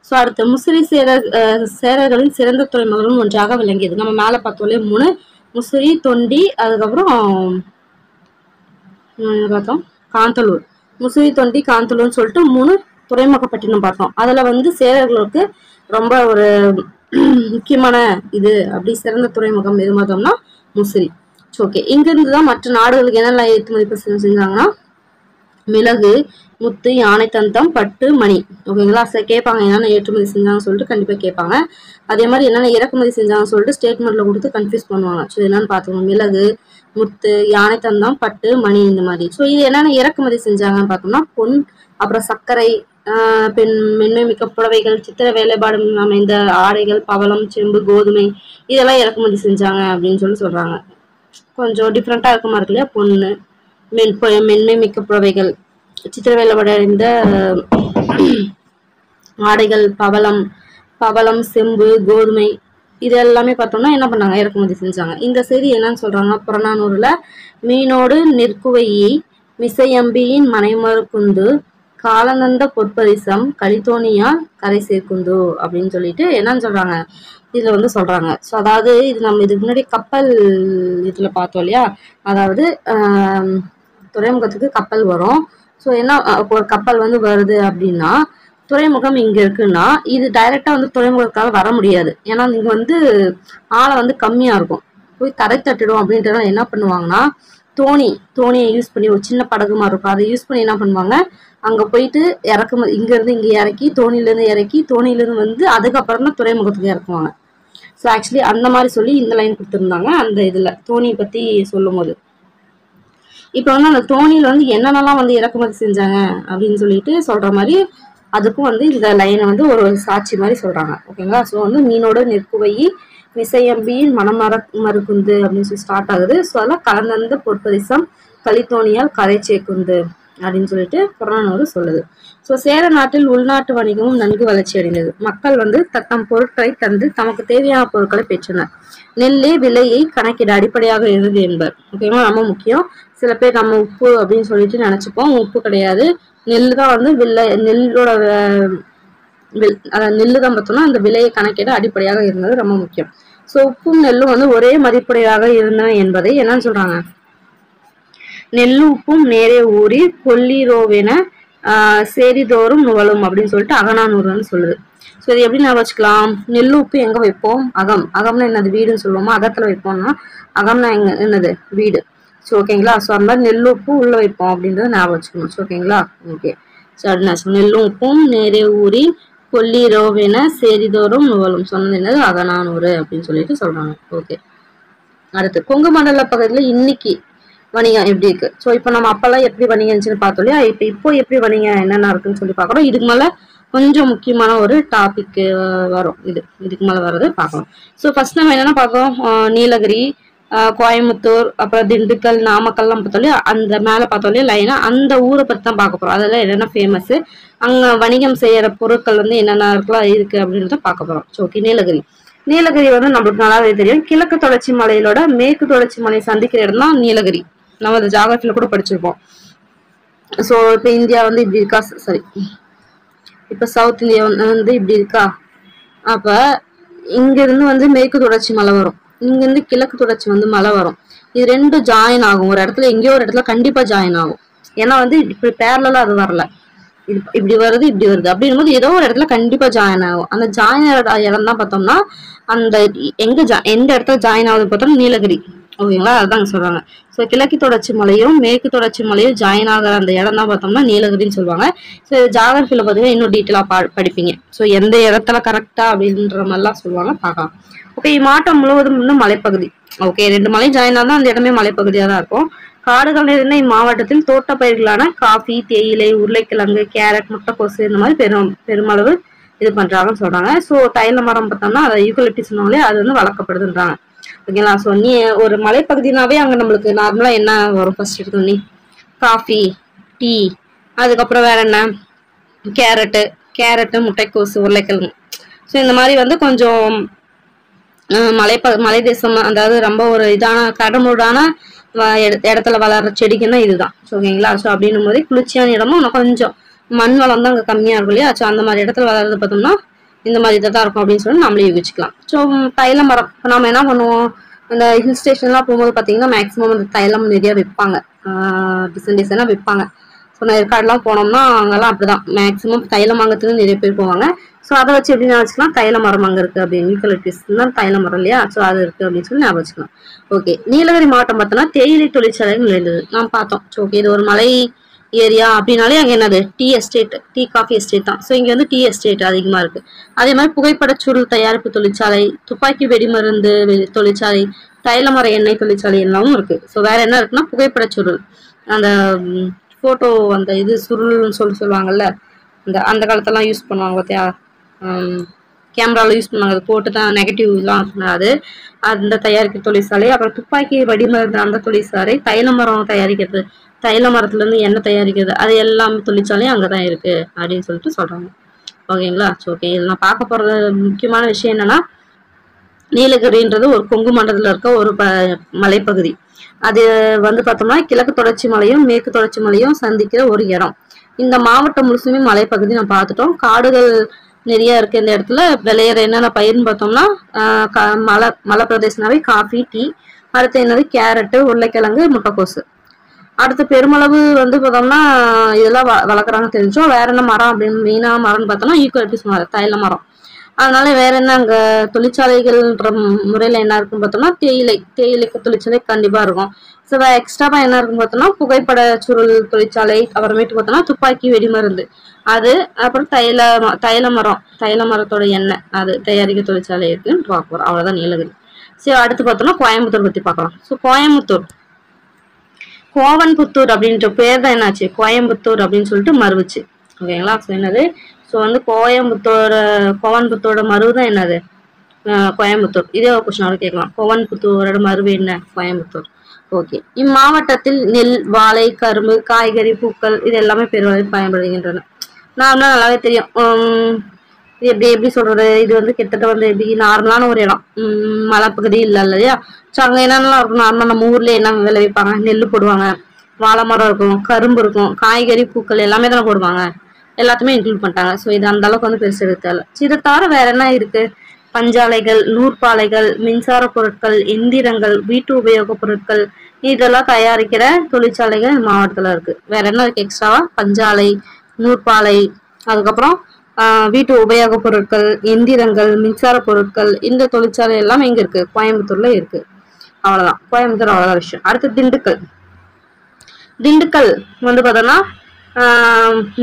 ஸோ அடுத்து முசிறி சேரர்களின் சிறந்த துறைமுகங்களும் ஒன்றாக விளங்கியது. நம்ம மேல பார்த்தோம்லே 3 முசிறி, தொண்டி, அதுக்கப்புறம் பார்த்தோம் காந்தலூர். முசிறி, தொண்டி, காந்தலூர்னு சொல்லிட்டு 3 துறைமுகப்பட்டினம் பார்த்தோம். அதுல வந்து சேரர்களுக்கு ரொம்ப ஒரு முக்கியமான இது அப்படி சிறந்த துறைமுகம் எது பார்த்தோம்னா முசிறி. ஓகே, இங்க இருந்துதான் மற்ற நாடுகளுக்கு என்னெல்லாம் ஏற்றுமதி செஞ்சாங்கன்னா மிளகு, முத்து, யானை தந்தம், பட்டு, மணி. ஓகேங்களா? கேட்பாங்க என்னென்ன ஏற்றுமதி செஞ்சாங்கன்னு சொல்லிட்டு கண்டிப்பா கேட்பாங்க. அதே மாதிரி என்னென்ன இறக்குமதி செஞ்சாங்கன்னு சொல்லிட்டு ஸ்டேட்மெண்ட்ல கொடுத்து கன்ஃபியூஸ் பண்ணுவாங்க. ஸோ என்னன்னு பார்த்துக்கோங்க, மிளகு, முத்து, யானை தந்தம், பட்டு, மணி இந்த மாதிரி. ஸோ இது என்னென்ன இறக்குமதி செஞ்சாங்கன்னு பார்த்தோம்னா பொன், அப்புறம் சர்க்கரை, மென்மை மிக்க புடவைகள், சித்திர வேலைப்பாடு அமைந்த ஆடைகள், பவளம், செம்பு, கோதுமை இதெல்லாம் இறக்குமதி செஞ்சாங்க அப்படின்னு சொல்றாங்க. கொஞ்சம் டிஃப்ரெண்டா இருக்க மாதிரி இருக்கு இல்லையா? பொண்ணு, மென்மை மிக்க புடவைகள், சித்திர வேலைப்பாடு அடைந்த ஆடைகள், பவளம், செம்பு, கோதுமை இது எல்லாமே பார்த்தோம்னா என்ன பண்ணாங்க, இறக்குமதி செஞ்சாங்க. இந்த செய்தி என்னன்னு சொல்றாங்க, புறநானூறுல மீனோடு நெற்குவையை மிசையம்பியின் மனைமருக்குந்து காலநந்த பொற்பரிசம் கலித்தோனியால் கரை சேர்க்குந்து அப்படின்னு சொல்லிட்டு என்னன்னு சொல்றாங்க, இதுல வந்து சொல்றாங்க. ஸோ அதாவது இது நம்ம இதுக்கு முன்னாடி கப்பல் இதுல பார்த்தோம் இல்லையா, அதாவது துறைமுகத்துக்கு கப்பல் வரும். ஸோ என்ன ஒரு கப்பல் வந்து வருது அப்படின்னா துறைமுகம் இங்க இருக்குன்னா இது டைரக்டா வந்து துறைமுகத்தால் வர முடியாது. ஏன்னா இங்க வந்து ஆழம் வந்து கம்மியா இருக்கும், போய் தரை தட்டிடும். அப்படின்றதுனால என்ன பண்ணுவாங்கன்னா தோணியை யூஸ் பண்ணி, ஒரு சின்ன படகு மாதிரி இருக்கும், அதை யூஸ் பண்ணி என்ன பண்ணுவாங்க, அங்க போயிட்டு இறக்குமதி, இங்க இருந்து இங்க இறக்கி, தோணியிலிருந்து வந்து அதுக்கப்புறம் தான் துறைமுகத்துக்கு இறக்குவாங்க. ஸோ ஆக்சுவலி அந்த மாதிரி சொல்லி இந்த லைன் கொடுத்துருந்தாங்க அந்த இதுல தோணி பத்தி சொல்லும் போது. இப்ப வந்து அந்த தோணியில வந்து என்னென்னலாம் வந்து இறக்குமதி செஞ்சாங்க அப்படின்னு சொல்லிட்டு சொல்ற மாதிரி அதுக்கும் வந்து இந்த லைனை வந்து ஒரு சாட்சி மாதிரி சொல்றாங்க. ஓகேங்களா? ஸோ வந்து மீனோட நெற்குவையை மிசையம்பியின் மறுக்குந்து அப்படின்னு சொல்லி ஸ்டார்ட் ஆகுது. ஸோ அதெல்லாம் கலந்தந்த பொற்பரிசம் கலித்தோனியால் கரை சேர்க்குந்து அப்படின்னு சொல்லிட்டு புறநானூறு சொல்லுது. ஸோ சேர நாட்டில் உள்நாட்டு வணிகமும் நன்கு வளர்ச்சி அடைந்தது. மக்கள் வந்து தத்தம் பொருட்களை தந்து தமக்கு தேவையான பொருட்களை பெற்றனர். நெல்லே விலையை கணக்கிட அடிப்படையாக இருந்தது என்பர். ஓகேவா? ரொம்ப முக்கியம். சில பேர் நம்ம உப்பு அப்படின்னு சொல்லிட்டு நினைச்சுப்போம், உப்பு கிடையாது, நெல் தான் வந்து நெல்லோட நெல்லு தான் பார்த்தோம்னா அந்த விலையை கணக்கிட அடிப்படையாக இருந்தது, ரொம்ப முக்கியம். ஸோ உப்பும் நெல்லும் வந்து ஒரே மதிப்புடையாக இருந்தன என்பதை என்னன்னு சொல்றாங்க, நெல்லு உப்பும் நேரே ஊறி கொல்லிரோவென சேரிதோறும் நுவலும் அப்படின்னு சொல்லிட்டு அகநானூறுன்னு சொல்லுது. ஸோ இது எப்படி நான் வச்சுக்கலாம், நெல்லு உப்பு எங்க வைப்போம், அகம்னா என்னது, வீடுன்னு சொல்லுவோமா, அகத்துல வைப்போம்னா அகம்னா என்னது, வீடு. ஸோ ஓகேங்களா? ஸோ அந்த மாதிரி நெல்லு உப்பு உள்ள வைப்போம் அப்படின்றத ஞாபகம் வச்சுக்கணும். ஓகேங்களா? ஓகே. ஸோ அப்படின்னா நெல்லும் உப்பும் நேரே ஊறி கொல்லிரோவென சேரிதோறும் நுவலும் சொன்னது என்னது, அகநானூறு அப்படின்னு சொல்லிட்டு சொல்றாங்க. ஓகே. அடுத்து கொங்கு மண்டல பகுதியில் இன்னைக்கு வணிகம் எப்படி இருக்கு. ஸோ இப்போ நம்ம அப்பெல்லாம் எப்படி வணிகம் இருந்துச்சுன்னு பார்த்தோம் இல்லையா, இப்போ எப்படி வணிகம் என்னென்ன இருக்குன்னு சொல்லி பார்க்குறோம். இதுக்கு மேலே கொஞ்சம் முக்கியமான ஒரு டாபிக் வரும், இதுக்கு மேலே வர்றது பார்க்கலாம். ஸோ ஃபர்ஸ்ட் நம்ம என்னென்ன பார்க்கோம், நீலகிரி, கோயம்புத்தூர், அப்புறம் திண்டுக்கல், நாமக்கல்லாம் பார்த்தோம் இல்லையா, அந்த மேலே பார்த்தோம் இல்லையா லைனா, அந்த ஊரை பற்றி தான் பார்க்க போகிறோம். அதெல்லாம் என்னென்ன ஃபேமஸ், அங்கே வணிகம் செய்கிற பொருட்கள் வந்து என்னென்ன இருக்கு அப்படின்றத பார்க்க போகிறோம். So okay. நீலகிரி வந்து நம்மளுக்கு நல்லாவே தெரியும், கிழக்கு தொடர்ச்சி மலையிலோட மேற்கு தொடர்ச்சி மலையை சந்திக்கிற இடம் தான் நீலகிரி. நம்ம அந்த ஜாகிரபில கூட படிச்சிருப்போம். ஸோ இப்போ இந்தியா வந்து இப்படி இருக்கா, சரி இப்போ சவுத் இந்தியா வந்து இப்படி இருக்கா, அப்ப இங்க இருந்து வந்து மேற்கு தொடர்ச்சி மலை வரும், இங்க இருந்து கிழக்கு தொடர்ச்சி வந்து மலை வரும். இது ரெண்டும் ஜாயின் ஆகும் ஒரு இடத்துல, எங்கேயோ ஒரு இடத்துல கண்டிப்பா ஜாயின் ஆகும். ஏன்னா வந்து இப்படி பேரலா அது வரல, இப்படி வருது இப்படி வருது அப்படின்னும் போது ஏதோ ஒரு இடத்துல கண்டிப்பா ஜாயின் ஆகும். அந்த ஜாயின் இடம் தான் பார்த்தோம்னா அந்த எந்த இடத்துல ஜாயின் ஆகுது பார்த்தோம்னா நீலகிரி. ஓகேங்களா? அதுதான் சொல்றாங்க. ஸோ கிழக்கு தொடர்ச்சி மலையும் மேற்கு தொடர்ச்சி மலையும் ஜாயின் ஆகிற அந்த இடம் தான் பார்த்தோம்னா நீலகிரின்னு சொல்லுவாங்க. ஸோ ஜாகிரபில பார்த்தீங்கன்னா இன்னும் டீட்டெயிலா படிப்பீங்க. ஸோ எந்த இடத்துல கரெக்டா அப்படின்ற மாதிரிலாம் சொல்லுவாங்க, பார்க்கலாம். ஓகே. இம்மாவட்டம் முழுவதும் இன்னும் மலைப்பகுதி. ஓகே, 2 மலை ஜாயின் ஆனா அந்த இடமே மலைப்பகுதியா தான் இருக்கும். காடுகள் நிறைந்த இம்மாவட்டத்தில் தோட்ட பயிர்களான காஃபி, தேயிலை, உருளைக்கிழங்கு, கேரட், முட்டைக்கோசு இந்த மாதிரி பெருமளவு இது பண்றாங்கன்னு சொல்றாங்க. ஸோ தைல மரம் பார்த்தோம்னா அதை யூக்கலிப்டஸ் சொன்னாலே அது வந்து வளர்க்கப்படுதுன்றாங்க. ஓகேங்களா. ஸோ நீ ஒரு மலைப்பகுதினாவே அங்கே நம்மளுக்கு நார்மலாக என்ன வரும் ஃபர்ஸ்ட் எடுத்தோன்னே காஃபி, டீ, அதுக்கப்புறம் வேற என்ன கேரட்டு, முட்டைக்கோசு, உருளைக்கிழங்கு. ஸோ இந்த மாதிரி வந்து கொஞ்சம் மலை தேசம், அதாவது ரொம்ப ஒரு இதான கடமுடான இடத்துல வளர்ற செடிக்குன்னா இதுதான். ஓகேங்களா. ஸோ அப்படின்னும் போது குளிர்ச்சியான இடமும் இன்னும் கொஞ்சம் மண் வளம் தான் அங்கே கம்மியாக இருக்கும் இல்லையா. ஸோ அந்த மாதிரி இடத்துல வளர்றது பார்த்தோம்னா இந்த மாதிரி இதை தான் இருக்கும் அப்படின்னு சொல்லி நம்மளே யோசிச்சுக்கலாம். ஸோ தைல மரம் இப்போ நம்ம என்ன பண்ணுவோம், அந்த ஹில் ஸ்டேஷன்லாம் போகும்போது பார்த்தீங்கன்னா மேக்ஸிமம் அந்த தைலம் நிறைய விற்பாங்க, டிசைனாக விற்பாங்க. ஸோ ஏற்காடுலாம் போனோம்னா அங்கெல்லாம் அப்படிதான் மேக்ஸிமம் தைலம் வாங்கிறதுக்கு நிறைய பேர் போவாங்க. ஸோ அதை வச்சு எப்படி வச்சுக்கலாம், தைல மரம் அங்கே இருக்குது அப்படின்னு யூக்கலிப்டஸ் தான் தைல மரம் இல்லையா. ஸோ அது இருக்குது அப்படின்னு சொல்லி ஞாபகம் வச்சுக்கலாம். ஓகே, நீலகிரி மாவட்டம் பார்த்தோன்னா தேயிலை தொழிற்சாலைகள் நிறைந்தது நாம் பார்த்தோம். ஸோ ஓகே, இது ஒரு மலை ஏரியா அப்படின்னாலே அங்கே என்னது tea estate, tea coffee estate தான். ஸோ இங்கே வந்து டீ எஸ்டேட் அதிகமாக இருக்குது. அதே மாதிரி புகைப்பட சுருள் தயாரிப்பு தொழிற்சாலை, துப்பாக்கி வெடிமருந்து தொழிற்சாலை, தைலமர எண்ணெய் தொழிற்சாலை எல்லாமும் இருக்குது. ஸோ வேற என்ன இருக்குன்னா புகைப்பட சுருள், அந்த ஃபோட்டோ அந்த இது சுருள்னு சொல்லுவாங்கல்ல, அந்த காலத்தெல்லாம் யூஸ் பண்ணுவாங்க பார்த்தியா, கேமராவில் யூஸ் பண்ணுவாங்க, அது போட்டு தான் நெகட்டிவ்லாம் அது அந்த தயாரிக்கிற தொழிற்சாலை. அப்புறம் துப்பாக்கி வெடிமருந்து அந்த தொழிற்சாலை, தைல மரம் தயாரிக்கிறது, தைல மரத்துலேருந்து எண்ணெய் தயாரிக்கிறது, அது எல்லாமே தொழிற்சாலையும் அங்கே தான் இருக்குது அப்படின்னு சொல்லிட்டு சொல்கிறாங்க. ஓகேங்களா. ஸோ ஓகே, இதில் நான் பார்க்க போகிறது முக்கியமான விஷயம் என்னென்னா, நீலகிரின்றது ஒரு கொங்கு மண்டலத்தில் இருக்க ஒரு மலைப்பகுதி. அது வந்து பார்த்தோம்னா கிழக்கு தொடர்ச்சி மலையும் மேற்கு தொடர்ச்சி மலையும் சந்திக்கிற ஒரு இடம். இந்த மாவட்டம் முழுசுமே மலைப்பகுதி நம்ம பார்த்துட்டோம். காடுகள் நிறைய இருக்கு இந்த இடத்துல. விளையிற என்னென்ன பயிர்னு பார்த்தோம்னா மலை பிரதேசனாவே காஃபி, டீ, அடுத்து என்னது கேரட்டு, உருளைக்கிழங்கு, முட்டைக்கோசு. அடுத்து பெருமளவு வந்து பார்த்தோம்னா இதெல்லாம் வளர்க்குறாங்க தெரிஞ்சோம். வேற என்ன மரம் அப்படின்னு மெயினாக மரம்னு பார்த்தோம்னா யூக்கலிப்டஸ் மரம், தைல மரம். அதனால வேற என்ன அங்கே தொழிற்சாலைகள்ன்ற முறையில் என்ன இருக்குன்னு பார்த்தோம்னா தேயிலைக்கு தொழிற்சாலை கண்டிப்பாக இருக்கும். ஸோ எக்ஸ்ட்ராவா என்ன இருக்குன்னு பார்த்தோம்னா புகைப்பட சுருள் தொழிற்சாலை, அப்புறமேட்டு பார்த்தோம்னா துப்பாக்கி வெடிமருந்து அது, அப்புறம் தைல மரத்தோட எண்ணெய் அது தயாரிக்க தொழிற்சாலை இருக்குன்னு பார்க்க போறோம். அவ்வளோதான் நீலகிரி. சரி, அடுத்து பார்த்தோம்னா கோயம்புத்தூர் பற்றி பார்க்கலாம். ஸோ கோவன்புத்தூர் அப்படின்ற பேர் தான் என்னாச்சு கோயம்புத்தூர் அப்படின்னு சொல்லிட்டு மறுவுச்சு. ஓகேங்களா. ஸோ என்னது, ஸோ வந்து கோவன்புத்தூரோட மருவு தான் என்னது கோயம்புத்தூர். இதே ஒரு கொஸ்டினோட கேட்கலாம், கோவன்புத்தூரோட மருவு என்ன கோயம்புத்தூர். ஓகே, இம்மாவட்டத்தில் நெல், வாழை, கரும்பு, காய்கறி, பூக்கள் இது எல்லாமே பெருமளவில் பயன்படுகின்றன. நார்மலாக நல்லாவே தெரியும். இது எப்படி சொல்றது, இது வந்து கிட்டத்தட்ட வந்து எப்படி நார்மலான ஒரு இடம், மலைப்பகுதி இல்லை இல்லையா. ஸோ அங்கே என்னென்னலாம் இருக்கும், நார்மலாக நம்ம ஊர்ல என்ன விளைவிப்பாங்க, நெல் போடுவாங்க, வாழை மரம் இருக்கும், கரும்பு இருக்கும், காய்கறி, பூக்கள் எல்லாமே தானே போடுவாங்க, எல்லாத்தையுமே இன்க்ளூட் பண்ணிட்டாங்க. ஸோ இது அந்த அளவுக்கு வந்து பெருசு எடுத்தால. இதை தவிர வேற என்ன இருக்கு, பஞ்சாலைகள், நூற்பாலைகள், மின்சார பொருட்கள், எந்திரங்கள், வீட்டு உபயோக பொருட்கள் இதெல்லாம் தயாரிக்கிற தொழிற்சாலைகள் மாவட்டத்தில் இருக்கு. வேற என்ன இருக்கு எக்ஸ்ட்ராவா, பஞ்சாலை, நூற்பாலை, அதுக்கப்புறம் வீட்டு உபயோக பொருட்கள், எந்திரங்கள், மின்சார பொருட்கள், இந்த தொழிற்சாலை எல்லாம் எங்க இருக்கு கோயம்புத்தூர்ல இருக்கு. அவ்வளவுதான் கோயம்புத்தூர், அவ்வளவுதான் விஷயம். அடுத்து திண்டுக்கல் வந்து பார்த்தோம்னா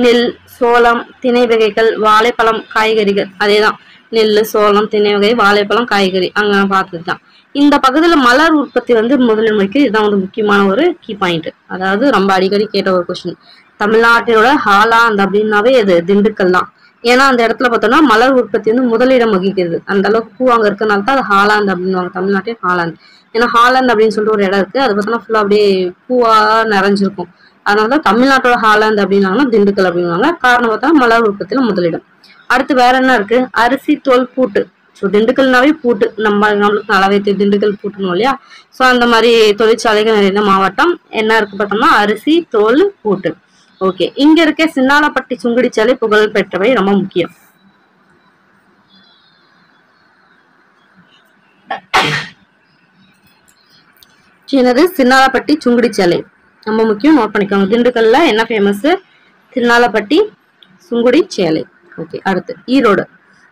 நெல், சோளம், திணை வகைகள், வாழைப்பழம், காய்கறிகள். அதேதான் நெல், சோளம், திணை வகை, வாழைப்பழம், காய்கறி அங்க பார்த்தது தான். இந்த பகுதியில் மலர் உற்பத்தி வந்து முதலின்மைக்கு இதுதான் வந்து முக்கியமான ஒரு கீ பாயிண்ட். அதாவது ரொம்ப அடிக்கடி கேட்ட ஒரு கொஸ்டின், தமிழ்நாட்டினோட ஹாலாந்து அப்படின்னாவே இது திண்டுக்கல் தான். ஏன்னா அந்த இடத்துல பார்த்தோம்னா மலர் உற்பத்தி வந்து முதலிடம் வகிக்கிறது. அந்த அளவுக்கு பூ அங்கே இருக்கனால தான் அது ஹாலாந்து அப்படின்னுவாங்க, தமிழ்நாட்டின் ஹாலாந்து. ஏன்னா ஹாலாந்து அப்படின்னு சொல்லிட்டு ஒரு இடம் இருக்கு, அது பார்த்தோம்னா ஃபுல்லாக அப்படியே பூவா நிறைஞ்சிருக்கும். அதனாலதான் தமிழ்நாட்டோட ஹாலாந்து அப்படின்னாங்கன்னா திண்டுக்கல் அப்படின்வாங்க. காரணம் பார்த்தா மலர் உற்பத்தியில முதலிடம். அடுத்து வேற என்ன இருக்கு, அரிசி, தோல், பூட்டு. ஸோ திண்டுக்கல்னாவே பூட்டு, நம்மளுக்கு நல்லாவே தெரியும் திண்டுக்கல் பூட்டுணும் இல்லையா. ஸோ அந்த மாதிரி தொழிற்சாலைகள் நிறைந்த மாவட்டம். என்ன இருக்கு பார்த்தோம்னா அரிசி, தோல், பூட்டு. ஓகே, இங்க இருக்க சின்னாலப்பட்டி சுங்குடிச்சாலை புகழ் பெற்றவை, ரொம்ப முக்கியம். என்னது, சின்னாலப்பட்டி சுங்குடிச்சாலை ரொம்ப முக்கியம், நோட் பண்ணிக்கோங்க. திண்டுக்கல்ல என்ன ஃபேமஸ், சின்னாலப்பட்டி சுங்குடி சேலை. ஓகே, அடுத்து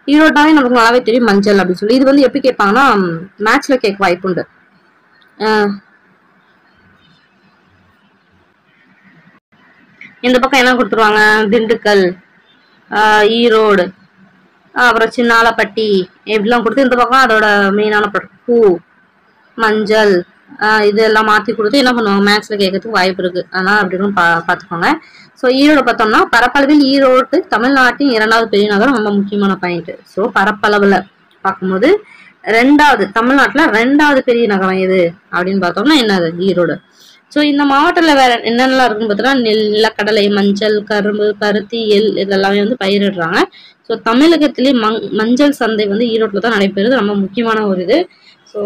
ஈரோடுனாவே நமக்கு நல்லாவே தெரியும் மஞ்சள் அப்படின்னு சொல்லி. இது வந்து எப்படி கேட்பாங்கன்னா மேட்ச்ல கேட்க வாய்ப்பு உண்டு. இந்த பக்கம் என்ன கொடுத்துருவாங்க, திண்டுக்கல், ஈரோடு, அப்புறம் சின்னாலப்பட்டி எப்படிலாம் கொடுத்து, இந்த பக்கம் அதோட மெயினான பூ, மஞ்சள், இதெல்லாம் மாற்றி கொடுத்து என்ன பண்ணுவாங்க, மேக்ஸில் கேட்கறதுக்கு வாய்ப்பு இருக்குது. அதனால் அப்படின்னு பார்த்துக்கோங்க. ஸோ ஈரோடு பார்த்தோம்னா பரப்பளவில் ஈரோடு தமிழ்நாட்டின் 2வது பெரிய நகரம், ரொம்ப முக்கியமான பாயிண்ட். ஸோ பரப்பளவில் பார்க்கும்போது தமிழ்நாட்டில் 2வது பெரிய நகரம் எது அப்படின்னு பார்த்தோம்னா என்னது, ஈரோடு. ஸோ இந்த மாவட்டத்தில் வேற என்னென்னலாம் இருக்குன்னு பார்த்தோம்னா நிலக்கடலை, மஞ்சள், கரும்பு, பருத்தி, எள் இதெல்லாமே வந்து பயிரிடுறாங்க. ஸோ தமிழகத்திலேயே மஞ்சள் சந்தை வந்து ஈரோட்டில் தான் நடைபெறுது, ரொம்ப முக்கியமான ஒரு இது. ஸோ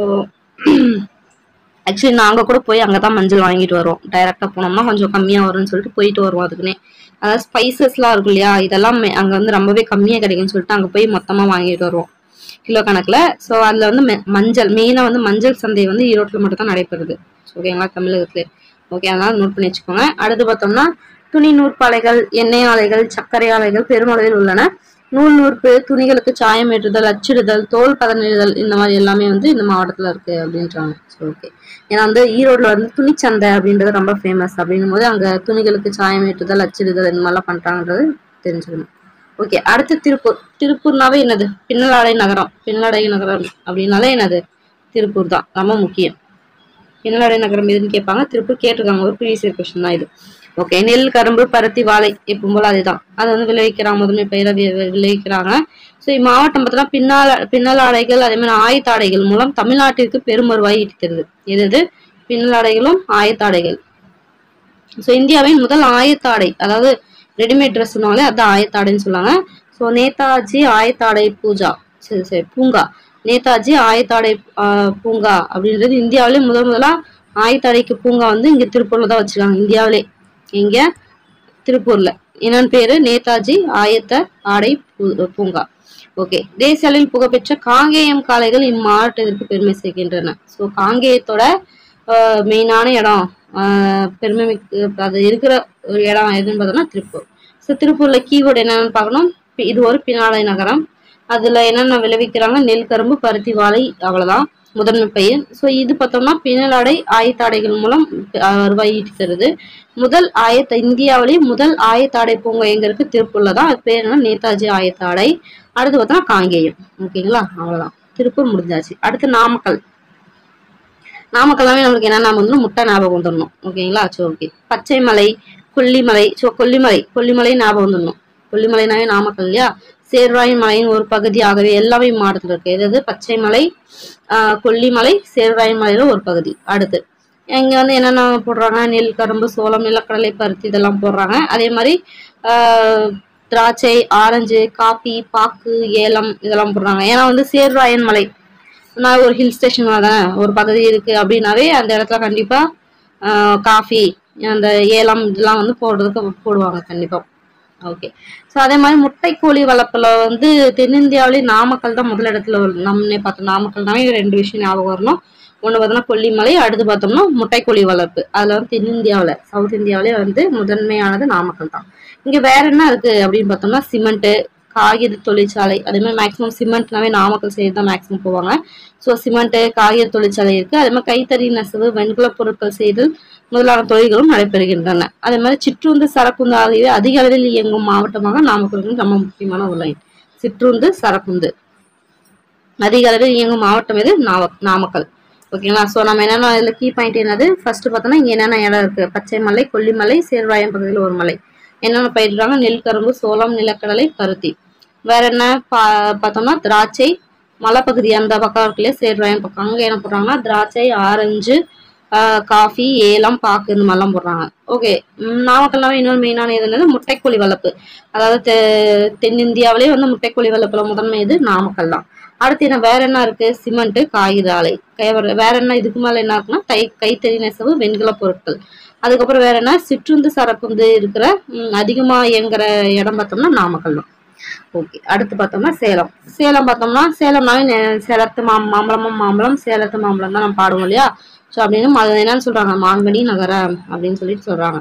ஆக்சுவலி நாங்கள் கூட போய் அங்கே தான் மஞ்சள் வாங்கிட்டு வருவோம். டைரெக்டாக போனோம்னா கொஞ்சம் கம்மியாக வரும்னு சொல்லிட்டு போயிட்டு வருவோம். அதுக்குன்னே அதாவது ஸ்பைசஸ்லாம் இருக்கும் இல்லையா, இதெல்லாம் அங்கே வந்து ரொம்பவே கம்மியாக கிடைக்குன்னு சொல்லிட்டு அங்கே போய் மொத்தமாக வாங்கிட்டு வருவோம் கிலோ கணக்கில். ஸோ அதில் வந்து மஞ்சள் மெயினாக வந்து மஞ்சள் சந்தை வந்து ஈரோட்டில் மட்டும் தான் நடைபெறுது. ஓகேங்களா, தமிழகத்துல. ஓகே, அதனால நோட் பண்ணி வச்சுக்கோங்க. அடுத்து பார்த்தோம்னா துணி நூற்பாலைகள், எண்ணெய் ஆலைகள், சர்க்கரை ஆலைகள் பெருமளவில் உள்ளன. நூல் நூற்பு, துணிகளுக்கு சாயம் ஏற்றுதல், அச்சிடுதல், தோல் பதனிடுதல், இந்த மாதிரி எல்லாமே வந்து இந்த மாவட்டத்தில் இருக்கு அப்படின்றாங்க. ஸோ ஓகே, ஏன்னா வந்து ஈரோடுல வந்து துணிச்சந்தை அப்படின்றது ரொம்ப ஃபேமஸ். அப்படின்னும் போது அங்கே துணிகளுக்கு சாயம் ஏற்றுதல், அச்சிடுதல் இந்த மாதிரிலாம் பண்றாங்கன்றது தெரிஞ்சுக்கணும். ஓகே, அடுத்து திருப்பூர்னாவே என்னது, பின்னலாடை நகரம். பின்னலாடை நகரம் அப்படின்னாலே என்னது, திருப்பூர் தான், ரொம்ப முக்கியம். பின்னலாடை நகரம் எதுன்னு கேட்பாங்க, திருப்பூர் கேட்டிருக்காங்க, ஒரு ப்ரீவியஸ் இயர் கொஸ்டின் தான் இது. ஓகே, நெல், கரும்பு, பருத்தி, வாழை எப்பவும் போல அதுதான், அது வந்து விளைவிக்கிறாங்க, முதன்மை பயிரை விளைவிக்கிறாங்க. ஸோ இம்மாவட்டம் பார்த்தோம்னா பின்னலாடைகள் அதே மாதிரி ஆயத்தாடைகள் மூலம் தமிழ்நாட்டிற்கு பெரும் வருவாய் ஈட்டுகிறது. எது பின்னலாடைகளும் ஆயத்தாடைகள். ஸோ இந்தியாவின் முதல் ஆயத்தாடை, அதாவது ரெடிமேட் ட்ரெஸ்னாலே அதான் ஆயத்தாடைன்னு சொல்லுவாங்க. ஸோ நேதாஜி ஆயத்தாடை பூங்கா, நேதாஜி ஆயத்தாடை பூங்கா அப்படின்றது இந்தியாவிலே முதலா ஆயத்தாடைக்கு பூங்கா வந்து இங்க திருப்பூர்ல தான் வச்சிருக்காங்க. இந்தியாவிலே இங்க திருப்பூர்ல என்னன்னு பேரு, நேதாஜி ஆயத்த ஆடை பூங்கா. ஓகே, தேசிய அளவில் புகழ்பெற்ற காங்கேயம் காளைகள் இம்மாவட்டத்திற்கு பெருமை சேர்க்கின்றன. ஸோ காங்கேயத்தோட மெயினான இடம், பெருமை அது இருக்கிற ஒரு இடம் எதுன்னு பார்த்தோம்னா திருப்பூர். ஸோ திருப்பூர்ல கீவேர்டு என்னன்னு பார்க்கணும். இது ஒரு பின்னலாடை நகரம். அதுல என்னென்ன விளைவிக்கிறாங்க, நெல், கரும்பு, பருத்தி, வாழை, அவ்வளவுதான் முதன்மை பயிர். ஸோ இது பார்த்தோம்னா பின்னலாடை ஆயத்தாடைகள் மூலம் வருவாய் ஈட்டுகிறது. இந்தியாவிலேயே முதல் ஆயத்தாடை பூங்கா எங்க இருக்கு, திருப்பூர்ல தான். அது பேர் என்ன, நேதாஜி ஆயத்தாடை. அடுத்து பார்த்தோம்னா காங்கேயம். ஓகேங்களா, அவ்வளவுதான், திருப்பூர் முடிஞ்சாச்சு. அடுத்து நாமக்கல்லாமே நம்மளுக்கு என்ன ஞாபகம் வந்துடும், முட்டை ஞாபகம் வந்துடணும். ஓகேங்களா, சோ ஓகே. பச்சைமலை, கொல்லிமலை, கொல்லிமலை ஞாபகம் வந்துடணும். கொல்லிமலைனாவே நாமக்கல் இல்லையா. சேர்வராயன் மலையின் ஒரு பகுதியாகவே எல்லாமே மாவட்டத்தில் இருக்கு. எதாவது பச்சைமலை, கொல்லிமலை, சேர்வராயன் மலையில ஒரு பகுதி. அடுத்து இங்க வந்து என்னென்ன போடுறாங்க, நெல், கரும்பு, சோளம், நிலக்கடலை, பருத்தி இதெல்லாம் போடுறாங்க. அதே மாதிரி திராட்சை, ஆரஞ்சு, காபி, பாக்கு, ஏலம் இதெல்லாம் போடுறாங்க. ஏன்னா வந்து சேர்வராயன் மலை ஒரு ஹில் ஸ்டேஷன் தானே, ஒரு பகுதி இருக்கு அப்படின்னாவே அந்த இடத்துல கண்டிப்பா காஃபி, அந்த ஏலம் இதெல்லாம் வந்து போடுவாங்க கண்டிப்பா. ஓகே, ஸோ அதே மாதிரி முட்டைக்கோழி வளர்ப்புல வந்து தென்னிந்தியாவிலே நாமக்கல் தான் முதல் இடத்துல வரும். நம்மளே பார்த்தோம், நாமக்கல்னாவே 2 விஷயம் ஞாபகம் வரணும். ஒன்று பார்த்தோம்னா கொல்லிமலை, அடுத்து பார்த்தோம்னா முட்டைக்கோழி வளர்ப்பு. அதுல வந்து தென்னிந்தியாவில், சவுத் இந்தியாவிலே வந்து முதன்மையானது நாமக்கல் தான். இங்க வேற என்ன இருக்கு அப்படின்னு பார்த்தோம்னா சிமெண்ட், காகித தொழிற்சாலை. அதே மாதிரி மேக்ஸிமம் சிமெண்ட்னாவே நாமக்கல் சைடு தான் மேக்ஸிமம் போவாங்க. ஸோ சிமெண்ட், காகித தொழிற்சாலை இருக்கு. அதே மாதிரி கைத்தறி நெசவு, வெண்கல பொருட்கள் செய்தல் முதலான தொழில்களும் நடைபெறுகின்றன. அதே மாதிரி சிற்றுந்து, சரக்குந்து ஆகியவை அதிக அளவில் இயங்கும் மாவட்டமாக நாமக்கல் ரொம்ப முக்கியமான ஒரு லைன். சிற்றுந்து, சரக்குந்து அதிக அளவில் இயங்கும் மாவட்டம் எது, நாமக்கல். ஓகேங்களா, ஸோ நம்ம என்னென்ன இதில் கீ பாயிண்ட் என்னது, ஃபர்ஸ்ட் பார்த்தோம்னா இங்கே என்னென்ன இடம் இருக்கு, பச்சைமலை, கொல்லிமலை, சேர்வராயன் பகுதியில் ஒரு மலை. என்னென்ன பயிரிடுறாங்க, நெல், கரும்பு, சோளம், நிலக்கடலை, பருத்தி. வேற என்ன பார்த்தோம்னா திராட்சை, மலைப்பகுதி அந்த பக்கம் இருக்குல்லையே சேர்வராயன் பக்கம், அங்கே என்ன போடுறாங்கன்னா திராட்சை, ஆரஞ்சு, காஃபி, ஏலம், பாக்கு இந்த மாதிரிலாம் போடுறாங்க. ஓகே, நாமக்கல்னாவே இன்னொரு மெயினான இது என்னது, முட்டைக்கோழி வளர்ப்பு. அதாவது தென்னிந்தியாவிலே வந்து முட்டைக்கோழி வளர்ப்புல முதன்மை இது நாமக்கல் தான். அடுத்து என்ன வேற என்ன இருக்கு, சிமெண்ட், காகித ஆலை. வேற என்ன இதுக்கு மேல என்ன இருக்குன்னா கைத்தறி நெசவு, வெண்கல பொருட்கள். அதுக்கப்புறம் வேற என்ன, சிற்றுந்து, சரக்குந்து இருக்கிற அதிகமா இயங்குற இடம் பார்த்தோம்னா நாமக்கல் தான். ஓகே, அடுத்து பார்த்தோம்னா சேலம் பார்த்தோம்னா சேலம்னாவே சேலத்து மாம்பழம், சேலத்து மாம்பழம் தான் நம்ம பாடுவோம் இல்லையா. ஸோ அப்படின்னு அது என்னன்னு சொல்றாங்க, மாங்கனி நகரம் அப்படின்னு சொல்லிட்டு சொல்றாங்க.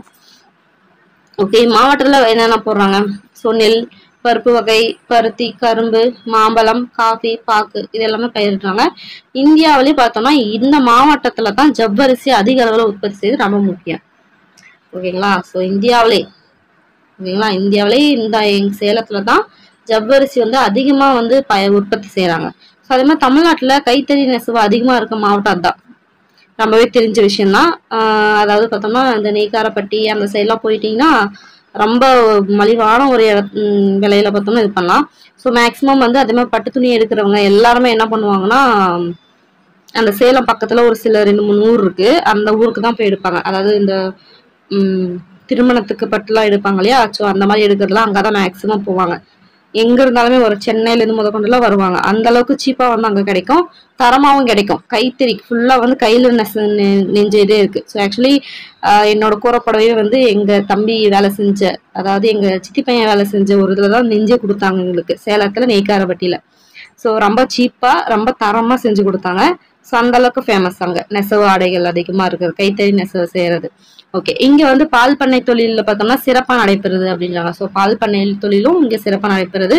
ஓகே, மாவட்டத்துல என்னென்ன போடுறாங்க, ஸோ நெல், பருப்பு வகை, பருத்தி, கரும்பு, மாம்பழம், காஃபி, பாக்கு இது எல்லாமே பயிரிடுறாங்க. இந்தியாவிலே பார்த்தோம்னா இந்த மாவட்டத்துல தான் ஜவ்வரிசி அதிக அளவுல உற்பத்தி செய்து ரொம்ப முக்கியம். ஓகேங்களா, ஸோ இந்தியாவிலே இந்த சேலத்துல தான் ஜவ்வரிசி வந்து அதிகமா வந்து உற்பத்தி செய்யறாங்க. ஸோ அதே மாதிரி தமிழ்நாட்டுல கைத்தறி நெசவு அதிகமா இருக்க மாவட்டம் அதுதான். ரொம்பவே தெரிஞ்ச விஷயம்தான். அதாவது பார்த்தோம்னா இந்த நெய்க்காரப்பட்டி அந்த சைட்லாம் போயிட்டீங்கன்னா ரொம்ப மலிவான ஒரு விலையில பார்த்தோம்னா இது பண்ணலாம். ஸோ மேக்ஸிமம் வந்து அதே மாதிரி பட்டு துணி எடுக்கிறவங்க எல்லாருமே என்ன பண்ணுவாங்கன்னா அந்த சேலம் பக்கத்துல ஒரு சில 2-3 ஊர் இருக்கு. அந்த ஊருக்கு தான் போய் எடுப்பாங்க. அதாவது இந்த திருமணத்துக்கு பட்டுலாம் எடுப்பாங்க இல்லையா? ஸோ அந்த மாதிரி எடுக்கிறதுலாம் அங்கதான் மேக்ஸிமம் போவாங்க. எங்க இருந்தாலுமே ஒரு சென்னையில இருந்து முதற்கொண்டுலாம் வருவாங்க. அந்த அளவுக்கு சீப்பா வந்து அங்க கிடைக்கும். தரமாவும் கிடைக்கும். கைத்தறி ஃபுல்லா வந்து கையில நெஞ்சதே இருக்கு. ஸோ ஆக்சுவலி என்னோட கூறப்படவே வந்து எங்க தம்பி வேலை செஞ்ச, அதாவது எங்க சித்தி பையன் வேலை செஞ்ச ஒரு இதுலதான் நெஞ்சே கொடுத்தாங்க எங்களுக்கு, சேலத்துல நெய்க்காரப்பட்டியில. ஸோ ரொம்ப சீப்பா ரொம்ப தரமா செஞ்சு கொடுத்தாங்க. ஸோ அந்த அளவுக்கு ஃபேமஸ் அங்க நெசவு ஆடைகள் அதிகமா இருக்குது, கைத்தறி நெசவு செய்யறது. ஓகே, இங்க வந்து பால் பண்ணை தொழில பார்த்தோம்னா சிறப்பா நடைபெறுது அப்படின்றாங்க. ஸோ பால் பண்ணை தொழிலும் இங்க சிறப்பா நடைபெறுது.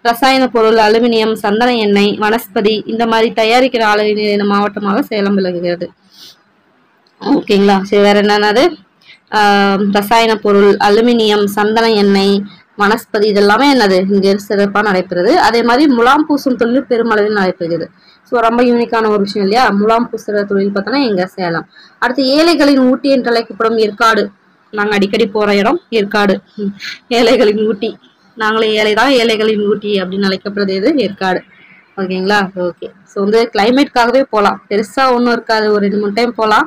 ரசாயன பொருள், அலுமினியம், சந்தன எண்ணெய், வனஸ்பதி இந்த மாதிரி தயாரிக்கிற ஆலை மாவட்டமாக சேலம் விளங்குகிறது. ஓகேங்களா? சரி, வேற என்னது? ரசாயன பொருள், அலுமினியம், சந்தன எண்ணெய், வனஸ்பதி இதெல்லாமே என்னது இங்க சிறப்பா நடைபெறுது. அதே மாதிரி முலாம் பூசும் தொழில் பெருமளவில் நடைபெறுகிறது. ஸோ ரொம்ப யூனிக்கான ஒரு விஷயம் இல்லையா? முலாம் பூசுற தொழில் பார்த்தோன்னா எங்க சேலம். அடுத்து ஏழைகளின் ஊட்டி என்று அழைக்கப்படும் ஏற்காடு. நாங்க அடிக்கடி போற இடம் ஏற்காடு. ஏழைகளின் ஊட்டி. நாங்களே ஏழை தான், ஏழைகளின் ஊட்டி அப்படின்னு அழைக்கப்படுறது எது? ஏற்காடு. ஓகேங்களா? ஓகே. ஸோ வந்து கிளைமேட்காகவே போகலாம், பெருசா ஒன்றும் இருக்காது, ஒரு 2-3 டைம் போகலாம்.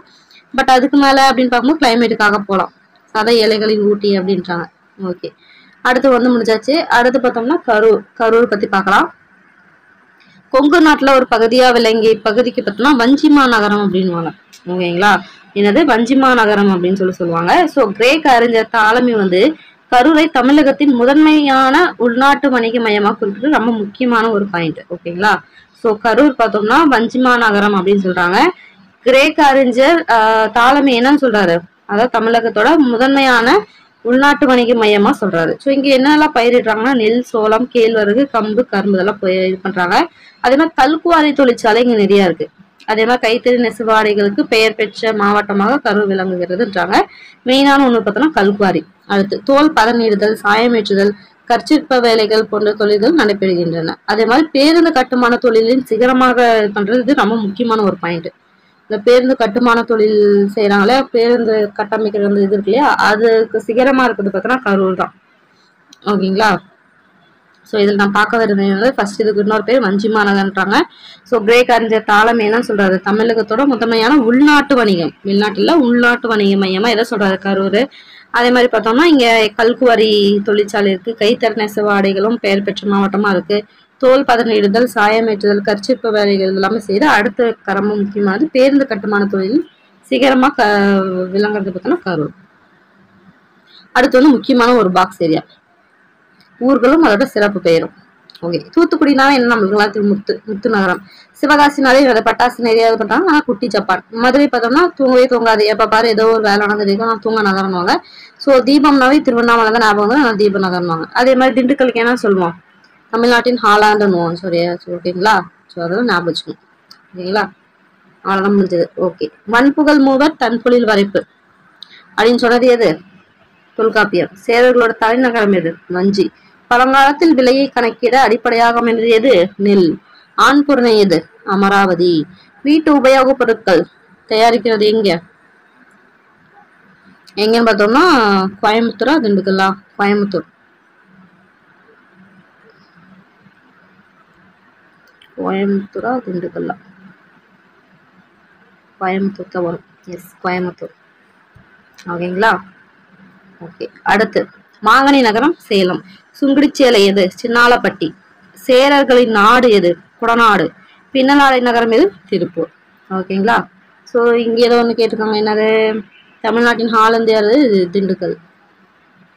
பட் அதுக்கு மேல அப்படின்னு பார்க்கும்போது கிளைமேட்டுக்காக போகலாம். அதான் ஏழைகளின் ஊட்டி அப்படின்றாங்க. ஓகே, அடுத்து வந்து முடிஞ்சாச்சு. அடுத்து பார்த்தோம்னா கரூர். கரூர் பத்தி பார்க்கலாம். கொங்கு நாட்டுல ஒரு பகுதியா விளங்கி பகுதிக்கு பார்த்தோம்னா வஞ்சிமா நகரம் அப்படின்வாங்க. ஓகேங்களா? என்னது? வஞ்சிமா நகரம் அப்படின்னு சொல்லுவாங்க. ஸோ கிரேக்க அறிஞர் தாலமி வந்து கரூரை தமிழகத்தின் முதன்மையான உள்நாட்டு வணிக மையமா குறிப்பிட்டு ரொம்ப முக்கியமான ஒரு பாயிண்ட். ஓகேங்களா? ஸோ கரூர் பார்த்தோம்னா வஞ்சிமா நகரம் அப்படின்னு சொல்றாங்க. கிரேக்க அறிஞர் தாலமி என்னன்னு சொல்றாரு? அதாவது தமிழகத்தோட முதன்மையான உள்நாட்டு வணிக மையமா சொல்றாரு. ஸோ இங்க என்னெல்லாம் பயிரிடுறாங்கன்னா நெல், சோளம், கேழ்வரகு, கம்பு, கரும்பு இதெல்லாம் இது பண்றாங்க. அதே மாதிரி கல்குவாரி தொழிற்சாலை இங்க நிறைய இருக்கு. அதே மாதிரி கைத்தறி நெசவு ஆடைகளுக்கு பெயர் பெற்ற மாவட்டமாக கரூர் விளங்குகிறதுன்றாங்க. மெயினான ஒண்ணு பார்த்தோம்னா கல்குவாரி. அடுத்து தோல் பதனிடுதல், சாயமேற்றுதல், கற்சிற்ப வேலைகள் போன்ற தொழில்கள் நடைபெறுகின்றன. அதே மாதிரி பேருந்து கட்டுமான தொழிலின் சிகரமாக பண்றது இது ரொம்ப முக்கியமான ஒரு பாயிண்ட். இந்த பேருந்து கட்டுமான தொழில் செய்யறாங்களே, பேருந்து கட்டமைக்கிற இது இருக்கு இல்லையா, அதுக்கு சிகரமா இருக்குது பார்த்தோன்னா கரூர் தான். ஓகேங்களா? ஸோ இதில் நான் பார்க்க வருது ஃபர்ஸ்ட் இதுக்கு இன்னொரு பேர் வஞ்சிமா நகர்ன்றாங்க. ஸோ கிரேக்க அறிஞர் தாலமி என்ன சொல்றாரு? தமிழகத்தோட முதன்மையான உள்நாட்டு வணிகம், வெளிநாட்டுல உள்நாட்டு வணிக மையமா எதை சொல்றாரு? கரூர். அதே மாதிரி பார்த்தோம்னா இங்க கல்குவாரி தொழிற்சாலை இருக்கு, கைத்தறி நெசவு ஆடைகளும் பெயர் பெற்ற மாவட்டமா இருக்கு, தோல் பதனிடுதல், சாயமேற்றுதல், கற்சிற்ப வேலைகள் எல்லாமே செய்து அடுத்த கரமும் முக்கியமானது பேருந்து கட்டுமான தொழில் சிகரமா விளங்குறது பார்த்தோம்னா கரூர். அடுத்து வந்து முக்கியமான ஒரு பாக்ஸ் ஏரியா, ஊர்களும் அதோட சிறப்பு பெயரும். ஓகே, தூத்துக்குடினால என்ன நம்மளுக்கு முத்து நகரம், சிவகாசினாலே பட்டாசு நிறைய பண்றாங்க, ஆனா குட்டி ஜப்பான். மதுரை பார்த்தோம்னா தூங்கவே தூங்காது, எப்ப பாரு ஏதோ ஒரு வேலை நடந்துருக்கும், நான் தூங்க நகரம்வாங்க. ஸோ தீபம்னாவே திருவண்ணாமலை தான் ஞாபகம் வந்து நான் தீப நகரம்வாங்க. அதே மாதிரி திண்டுக்கலுக்கு என்ன சொல்லுவோம்? தமிழ்நாட்டின் ஹாலாண்டுன்னுவோம். சரியா? ஓகேங்களா? ஸோ அதெல்லாம் ஞாபகம் வச்சுக்கணும். ஓகேங்களா? அவ்வளோதான் முடிஞ்சது. ஓகே, வன்புகழ் மூவர் தன்பொழில் வரைப்பு அப்படின்னு சொன்னது எது? தொல்காப்பியம். சேரர்களோட தலைநகரம் எது? வஞ்சி. பழங்காலத்தில் விலையை கணக்கிட அடிப்படையாக அமைந்தது எது? நெல். ஆண் பொருணை எது? அமராவதி. வீட்டு உபயோகப் பொருட்கள் தயாரிக்கிறது எங்க? எங்கன்னு பார்த்தோம்னா கோயம்புத்தூரா திண்டுக்கல்லா? கோயம்புத்தூர். கோயம்புத்தூரா திண்டுக்கல்லா? கோயம்புத்தூர் தான் வரும். எஸ், கோயம்புத்தூர். ஓகேங்களா? ஓகே, அடுத்து மாங்கனி நகரம் சேலம். சுங்குடிச்சேலை எது? சின்னாலப்பட்டி. சேரர்களின் நாடு எது? குடநாடு. பின்னலாடை நகரம் எது? திருப்பூர். ஓகேங்களா? ஸோ இங்க ஏதோ ஒன்று கேட்டிருக்காங்க, என்னது? தமிழ்நாட்டின் ஹாலந்தியார் திண்டுக்கல்.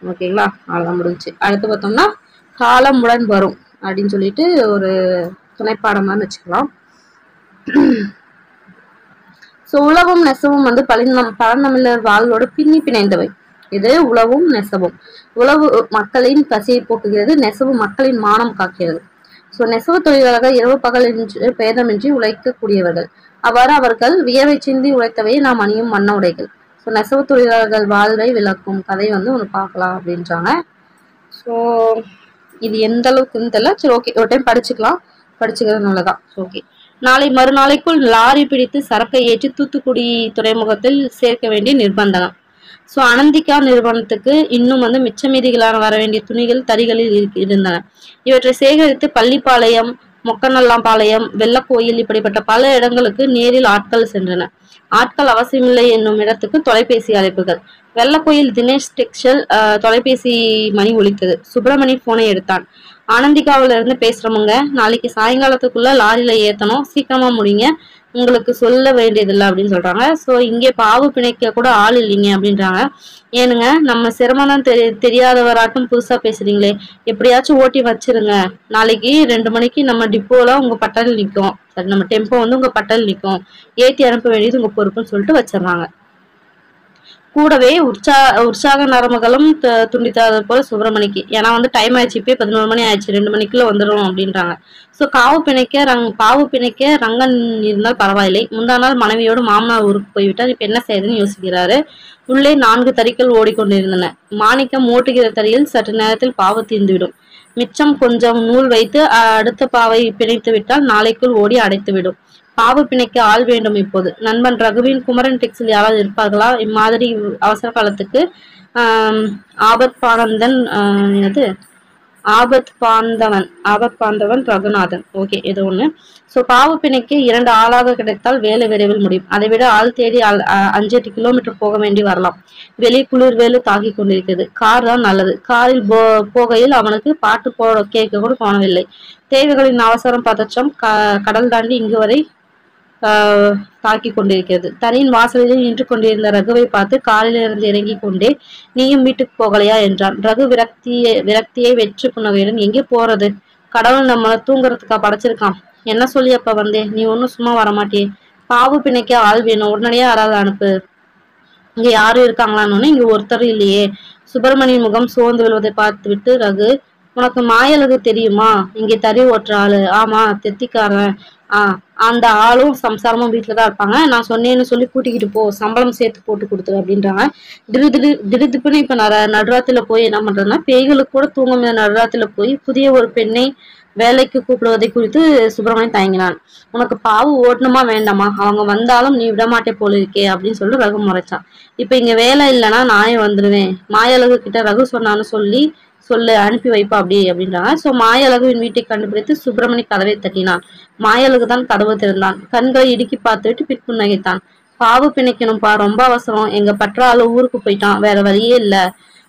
ஓகேங்களா? அவ்வளோதான் முடிஞ்சு. அடுத்து பார்த்தோம்னா காலமுடன் வரும் அப்படின்னு சொல்லிட்டு ஒரு துணைப்பாடம்லாம் வச்சுக்கலாம். ஸோ உழவும் நெசவும் வந்து பழந்தமிழர் வாழ்வோடு பின்னி பிணைந்தவை. இது உழவும் நெசவும். உழவு மக்களின் பசியை போக்குகிறது, நெசவு மக்களின் மானம் காக்கிறது. ஸோ நெசவு தொழிலாளர்கள் இரவு பகல் என்று பேதமின்றி உழைக்கக்கூடியவர்கள். அவ்வாறு அவர்கள் வியர்வை சிந்தி உழைத்தவையை நாம் அணியும் வண்ண உடைகள். ஸோ நெசவு தொழிலாளர்கள் வாழ்வை விளக்கும் கதை வந்து ஒன்று பார்க்கலாம் அப்படின்றாங்க. ஸோ இது எந்த அளவுக்குன்னு தெரியல. சரி, ஓகே, ஒரு டைம் படிச்சுக்கலாம், படிச்சுக்கிறது நல்லதான். ஓகே, நாளை மறுநாளைக்குள் லாரி பிடித்து சரக்கை ஏற்றி தூத்துக்குடி துறைமுகத்தில் சேர்க்க வேண்டிய நிர்பந்தம். ஸோ அனந்திகா நிறுவனத்துக்கு இன்னும் மிச்ச மீதிகளான வர வேண்டிய துணிகள் தறிகளில் இருந்தன. இவற்றை சேகரித்து பள்ளிப்பாளையம், மொக்கநல்லாம்பாளையம், வெள்ளக்கோயில் இப்படிப்பட்ட பல இடங்களுக்கு நேரில் ஆட்கள் சென்றனர். ஆட்கள் அவசியமில்லை என்னும் இடத்துக்கு தொலைபேசி அழைப்புகள். வெள்ளக்கோயில் தினேஷ் டெக்ஸ்டைல் தொலைபேசி மணி ஒலித்தது. சுப்பிரமணி போனை எடுத்தான். ஆனந்திகாவில இருந்து பேசுறவங்க, நாளைக்கு சாயங்காலத்துக்குள்ள லாரியில ஏத்தணும், சீக்கிரமா முடிங்க, உங்களுக்கு சொல்ல வேண்டியதில்லை அப்படின்னு சொல்றாங்க. ஸோ இங்கே பாவு பிணைக்க கூட ஆள் இல்லைங்க அப்படின்றாங்க. ஏனுங்க, நம்ம சிரமம் தான் தெரியாதவராட்டும் புதுசா பேசுறீங்களே, எப்படியாச்சும் ஓட்டி வச்சிருங்க, நாளைக்கு 2 மணிக்கு நம்ம டிப்போல உங்க பட்டல் நிற்கும், சரி நம்ம டெம்போ உங்க பட்டல் நிற்கும், ஏற்றி அனுப்ப வேண்டியது உங்க பொறுப்புன்னு சொல்லிட்டு வச்சிடறாங்க. கூடவே உற்சாக நரம்புகளும் துண்டித்தது போல சுப்பிரமணிக்கு. ஏன்னா டைம் ஆயிடுச்சு, இப்பயே 11 மணி ஆயிடுச்சு, 2 மணிக்குள்ள வந்துடும் அப்படின்றாங்க. ஸோ பாவு பிணைக்க ரங்கன் இருந்தால் பரவாயில்லை. முந்தா நாள் மனைவியோடு மாமனார் ஊருக்கு போய்விட்டார். இப்ப என்ன செய்யுதுன்னு யோசிக்கிறாரு. உள்ளே 4 தறிகள் ஓடிக்கொண்டிருந்தன. மாணிக்கம் ஓட்டுகிற தறியில் சற்று நேரத்தில் பாவு தீர்ந்துவிடும். மிச்சம் கொஞ்சம் நூல் வைத்து அடுத்த பாவை பிணைத்து விட்டால் நாளைக்குள் ஓடி அடைத்துவிடும். பாவு பிணைக்க ஆள் வேண்டும் இப்போது. நண்பன் ரகுவின் குமரன் டெக்ஸில் யாராவது இருப்பார்களா? இம்மாதிரி அவசர காலத்துக்கு ஆபத் பாந்தவன் ரகுநாதன். ஓகே, இது ஒண்ணு. ஸோ பாவு பிணைக்க 2 ஆளாக கிடைத்தால் வேலை விரைவில் முடியும். அதை விட ஆள் தேடி 5-8 கிலோமீட்டர் போக வேண்டி வரலாம். வெளியே குளிர் வேலு தாக்கி கொண்டிருக்கிறது. கார் தான் நல்லது. காரில் போகையில் அவனுக்கு பாட்டு கேட்க கூட தோணவில்லை. தேவைகளின் அவசரம் பதற்றம் கடல் தாண்டி இங்கு வரை தாக்கி கொண்டிருக்கிறது. தனியின் வாசலில் நின்று கொண்டிருந்த ரகுவை பார்த்து காரிலிருந்து இறங்கி கொண்டே, நீயும் வீட்டுக்கு போகலையா என்றான். ரகு விரக்தியை வெற்று புன்னகையுடன், எங்கே போறது, கடவுள் நம்மளை தூங்குறதுக்கா படைச்சிருக்கான், என்ன சொல்லி அப்ப வந்தேன், நீ ஒன்னும் சும்மா வரமாட்டியே, பாவு பிணைக்க ஆள் வேணும், உடனடியே யாராவது அனுப்பு, இங்க யாரும் இருக்காங்களான்னு. இங்க ஒருத்தர் இல்லையே. சுப்பிரமணியன் முகம் சோர்ந்து விழுவதை பார்த்து விட்டு ரகு, உனக்கு மாயழகு தெரியுமா? இங்கே தறி ஓட்டுற ஆளு. ஆமா, தெத்திக்காரன். அந்த ஆளும் சம்சாரமும் வீட்டுலதான் இருப்பாங்க. நான் சொன்னேன்னு சொல்லி கூட்டிக்கிட்டு போ, சம்பளம் சேர்த்து போட்டு கொடுத்துரு அப்படின்றாங்க. திடுதிப்புன்னு இப்ப நடுராத்திரில போய் என்ன பண்றதுன்னா, பேய்களுக்கு கூட தூங்கும் நடுராத்திரில போய் புதிய ஒரு பெண்ணை வேலைக்கு கூப்பிடுவதை குறித்து சுப்பிரமணியன் தயங்கினான். உனக்கு பாவு ஓட்டணுமா வேண்டாமா? அவங்க வந்தாலும் நீ விடமாட்டே போல இருக்கே அப்படின்னு சொல்லி ரகு முறைச்சான். இப்ப இங்க வேலை இல்லைன்னா நானே வந்துடுவேன். மாயழகு கிட்ட ரகு சொன்னான்னு சொல்லு, அனுப்பி வைப்பா அப்படி அப்படின்றாங்க. சோ மாயழகுவின் வீட்டை கண்டுபிடித்து சுப்பிரமணி கதவை தட்டினான். மாயழகு தான் கதவு திறந்தான். கண்களை இடுக்கி பார்த்துவிட்டு பிற்புன்னகைத்தான். பாவு பிணைக்கணும்பா, ரொம்ப அவசரம், எங்க பற்றாளு ஊருக்கு போயிட்டான், வேற வழியே இல்ல.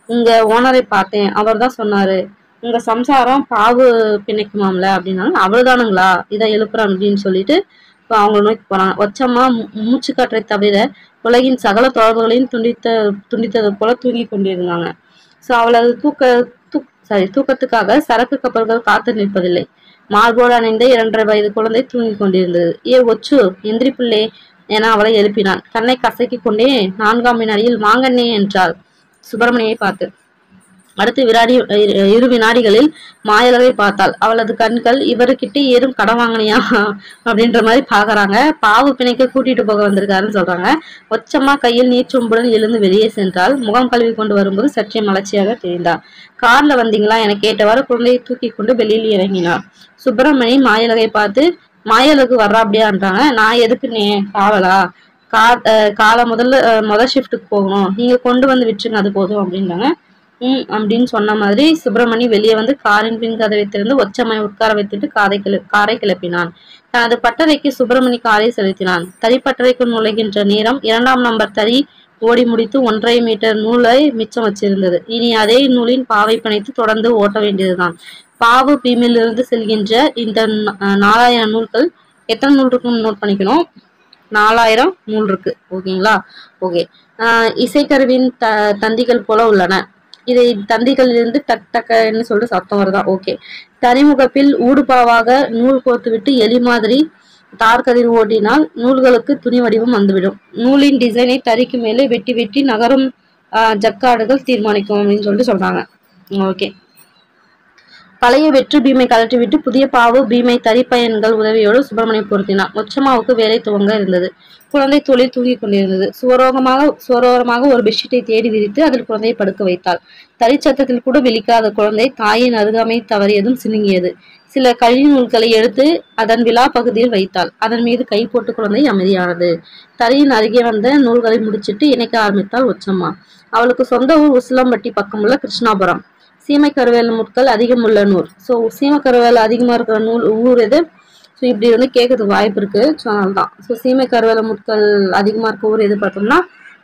உங்க ஓனரை பார்த்தேன், அவர் தான் சொன்னாரு உங்க சம்சாரம் பாவு பிணைக்குமாம்ல அப்படின்னா. அவ்வளவுதானுங்களா, இதை எழுப்புறேன் அப்படின்னு சொல்லிட்டு அவங்க நோக்கி போறாங்க. ஒச்சமா மூச்சு காற்றை தவிர உலகின் சகல தொடர்புகளையும் துண்டித்தது போல தூங்கி கொண்டிருந்தாங்க. சோ அவளது தூக்கத்துக்காக சரக்கு கப்பல்கள் காத்து நிற்பதில்லை. மார்போடு அணிந்த 2.5 வயது குழந்தை தூங்கி கொண்டிருந்தது. ஒச்சு, எந்திரி பிள்ளை என அவளை எழுப்பினான். கண்ணை கசக்கி கொண்டே 4ஆம் வினாடியில் வாங்கண்ணே என்றாள் சுப்பிரமணியை பார்த்து. அடுத்து 2 வினாடிகளில் மாயழகை பார்த்தாள். அவளது கண்கள் இவருக்கிட்ட ஏறும் கடன் வாங்கினியா அப்படின்ற மாதிரி பாக்குறாங்க. பாவு பிணைக்க கூட்டிட்டு போக வந்திருக்காருன்னு சொல்றாங்க. ஒச்சமா கையில் நீச்சொம்புடன் எழுந்து வெளியே சென்றால் முகம் கழுவி கொண்டு வரும்போது சற்றே மலர்ச்சியாக தெரிந்தார். கார்ல வந்தீங்களா என கேட்டவாறு குழந்தையை தூக்கி கொண்டு வெளியில் இறங்கினார். சுப்பிரமணி மாயழகை பார்த்து, மாயழகு வர்றா அப்படியான்றாங்க. நான் எதுக்கு காவலா, முதல் ஷிஃப்ட்டுக்கு போகணும், நீங்க கொண்டு வந்து விட்டுருங்க, அது போதும் அப்படின்றாங்க. அப்படின்னு சொன்ன மாதிரி சுப்பிரமணி வெளியே வந்து காரின் பின் கதவை திறந்து ஒச்சமாய் உட்கார வைத்துட்டு காரை கிளப்பினான். தனது பட்டறைக்கு சுப்பிரமணி காரை செலுத்தினான். தறி பட்டறைக்குள் நுழைகின்ற நேரம் 2ஆம் நம்பர் தறி ஓடி முடித்து 1.5 மீட்டர் நூலை மிச்சம் வச்சிருந்தது. இனி அதே நூலின் பாவை பிணைத்து தொடர்ந்து ஓட்ட வேண்டியதுதான். பாவு பீமிலிருந்து செல்கின்ற இந்த 4000 நூல்கள், எத்தனை நூல் இருக்குன்னு நோட் பண்ணிக்கணும், 4000 நூல் இருக்கு. ஓகேங்களா? ஓகே. இசைக்கருவின் தந்திகள் போல உள்ளன. இதை தந்திகளிலிருந்து டக் டக்ன்னு சொல்லிட்டு சத்தம் வருதா? ஓகே. தனிமுகப்பில் ஊடுபாவாக நூல் கோர்த்து விட்டு எலி மாதிரி தார்கதிர் ஓட்டினால் நூல்களுக்கு துணி வடிவம் வந்துவிடும். நூலின் டிசைனை தறிக்கு மேலே வெட்டி வெட்டி நகரும் ஜக்காடுகள் தீர்மானிக்கும் அப்படின்னு சொல்லிட்டு சொல்றாங்க. ஓகே. பழைய வெற்று பீமை கலற்றிவிட்டு புதிய பாவு பீமை தறிப்பயன்கள் உதவியோடு சுப்பிரமணியம் பொருத்தினார். ஒச்சமாவுக்கு வேலை துவங்க இருந்தது. குழந்தை தொழில் தூங்கி கொண்டிருந்தது. சுவரோரமாக ஒரு பெட்ஷீட்டை தேடி விரித்து அதில் குழந்தையை படுக்க வைத்தாள். தறிச்சத்தத்தில் கூட விழிக்காத குழந்தை தாயின் அருகாமை தவறியதும் சினுங்கியது. சில கழி நூல்களை எடுத்து அதன் விழா பகுதியில் வைத்தாள். அதன் மீது கை போட்டு குழந்தை அமைதியானது. தரையின் அருகே வந்த நூல்களை முடிச்சிட்டு இணைக்க ஆரம்பித்தாள் ஒச்சம்மா. அவளுக்கு சொந்த ஊர் உசிலம்பட்டி பக்கமுள்ள கிருஷ்ணாபுரம். சீமை கருவேல முட்கள் அதிகம் உள்ள நூல். ஸோ சீமை கருவேல அதிகமா இருக்கிற ஊர் எது? ஸோ இப்படி கேட்கறதுக்கு வாய்ப்பு இருக்கு. ஸோ அதனால்தான். ஸோ சீமை கருவேல முட்கள் அதிகமா இருக்க ஊர் எது பார்த்தோம்னா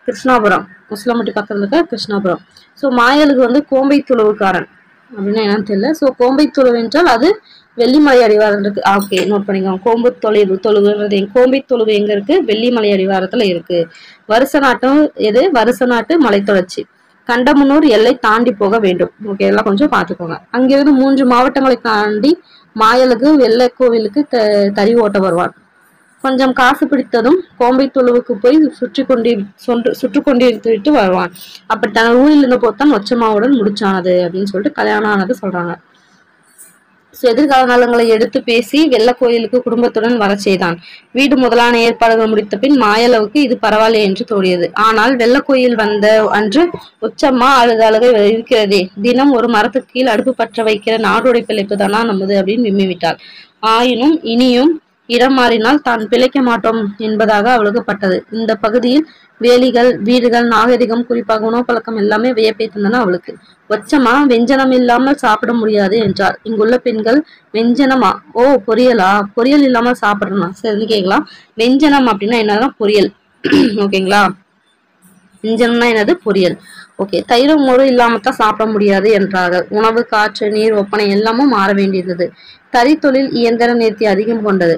கிருஷ்ணாபுரம். உசிலம்பட்டி பக்கத்துல இருக்க கிருஷ்ணாபுரம். ஸோ மாயலுக்கு கோம்பை துளவுக்காரன் அப்படின்னா என்னன்னு தெரியல. ஸோ கோம்பை துளவு என்றால் அது வெள்ளிமலை அடிவாரம் இருக்கு. ஓகே, நோட் பண்ணிக்கோங்க. தொழுவுன்றது கோம்பை தொழுவு எங்க இருக்கு? வெள்ளிமலை அடிவாரத்துல இருக்கு. வருஷ நாட்டும் எது? வருஷ நாட்டு மலைத்தொடர்ச்சி. கண்டமனூர் எல்லை தாண்டி போக வேண்டும். ஓகே, இதெல்லாம் கொஞ்சம் பார்த்துக்கோங்க. அங்கிருந்து 3 மாவட்டங்களை தாண்டி மாயலுக்கு வெள்ளை கோவிலுக்கு தறி ஓட்ட வருவான். கொஞ்சம் காசு பிடித்ததும் கோம்பை தொழுவுக்கு போய் சுற்றி கொண்டிருத்து வருவான். அப்படி தன் ஊரில் இருந்த போத்தான் ஒச்சம்மாவுடன் முடிச்சானது அப்படின்னு சொல்லிட்டு கல்யாணம் ஆனது சொல்றாங்க. எதிர்கால நலங்களை எடுத்து பேசி வெள்ள கோயிலுக்கு குடும்பத்துடன் வர செய்தான். வீடு முதலான ஏற்பாடுகள் முடித்த பின் மாயளவுக்கு இது பரவாயில்லை என்று தோடியது. ஆனால் வெள்ள கோயில் வந்த அன்று ஒச்சம்மா அழுக இருக்கிறதே, தினம் ஒரு மரத்துக்கு கீழ் அடுப்பு பற்ற வைக்கிற நாடோடி பிழைப்பு தானா நம்மது அப்படின்னு விம்மிவிட்டாள். ஆயினும் இனியும் இடம் மாறினால் தான் பிழைக்க மாட்டோம் என்பதாக அவளுக்கு பட்டது. இந்த பகுதியில் வேலிகள், வீடுகள், நாகரிகம், குறிப்பாக உணவு பழக்கம் எல்லாமே வியப்பை தந்தன அவளுக்கு. ஒச்சம்மா வெஞ்சனம் இல்லாமல் சாப்பிட முடியாது என்றார். இங்குள்ள பெண்கள் வெஞ்சனமா? ஓ, பொரியலா? பொரியல் இல்லாமல் சாப்பிடணுமா? சரி கேட்கலாம். வெஞ்சனம் அப்படின்னா என்னன்னா பொரியல். ஓகேங்களா? வெஞ்சனம்னா என்னது? பொரியல். ஓகே, தயிரும் மோரும் இல்லாமத்தான் சாப்பிட முடியாது என்றார்கள். உணவு, காற்று, நீர், ஒப்பனை எல்லாமும் மாற வேண்டியது. தறி தொழில் இயந்திர நேர்த்தி அதிகம் கொண்டது.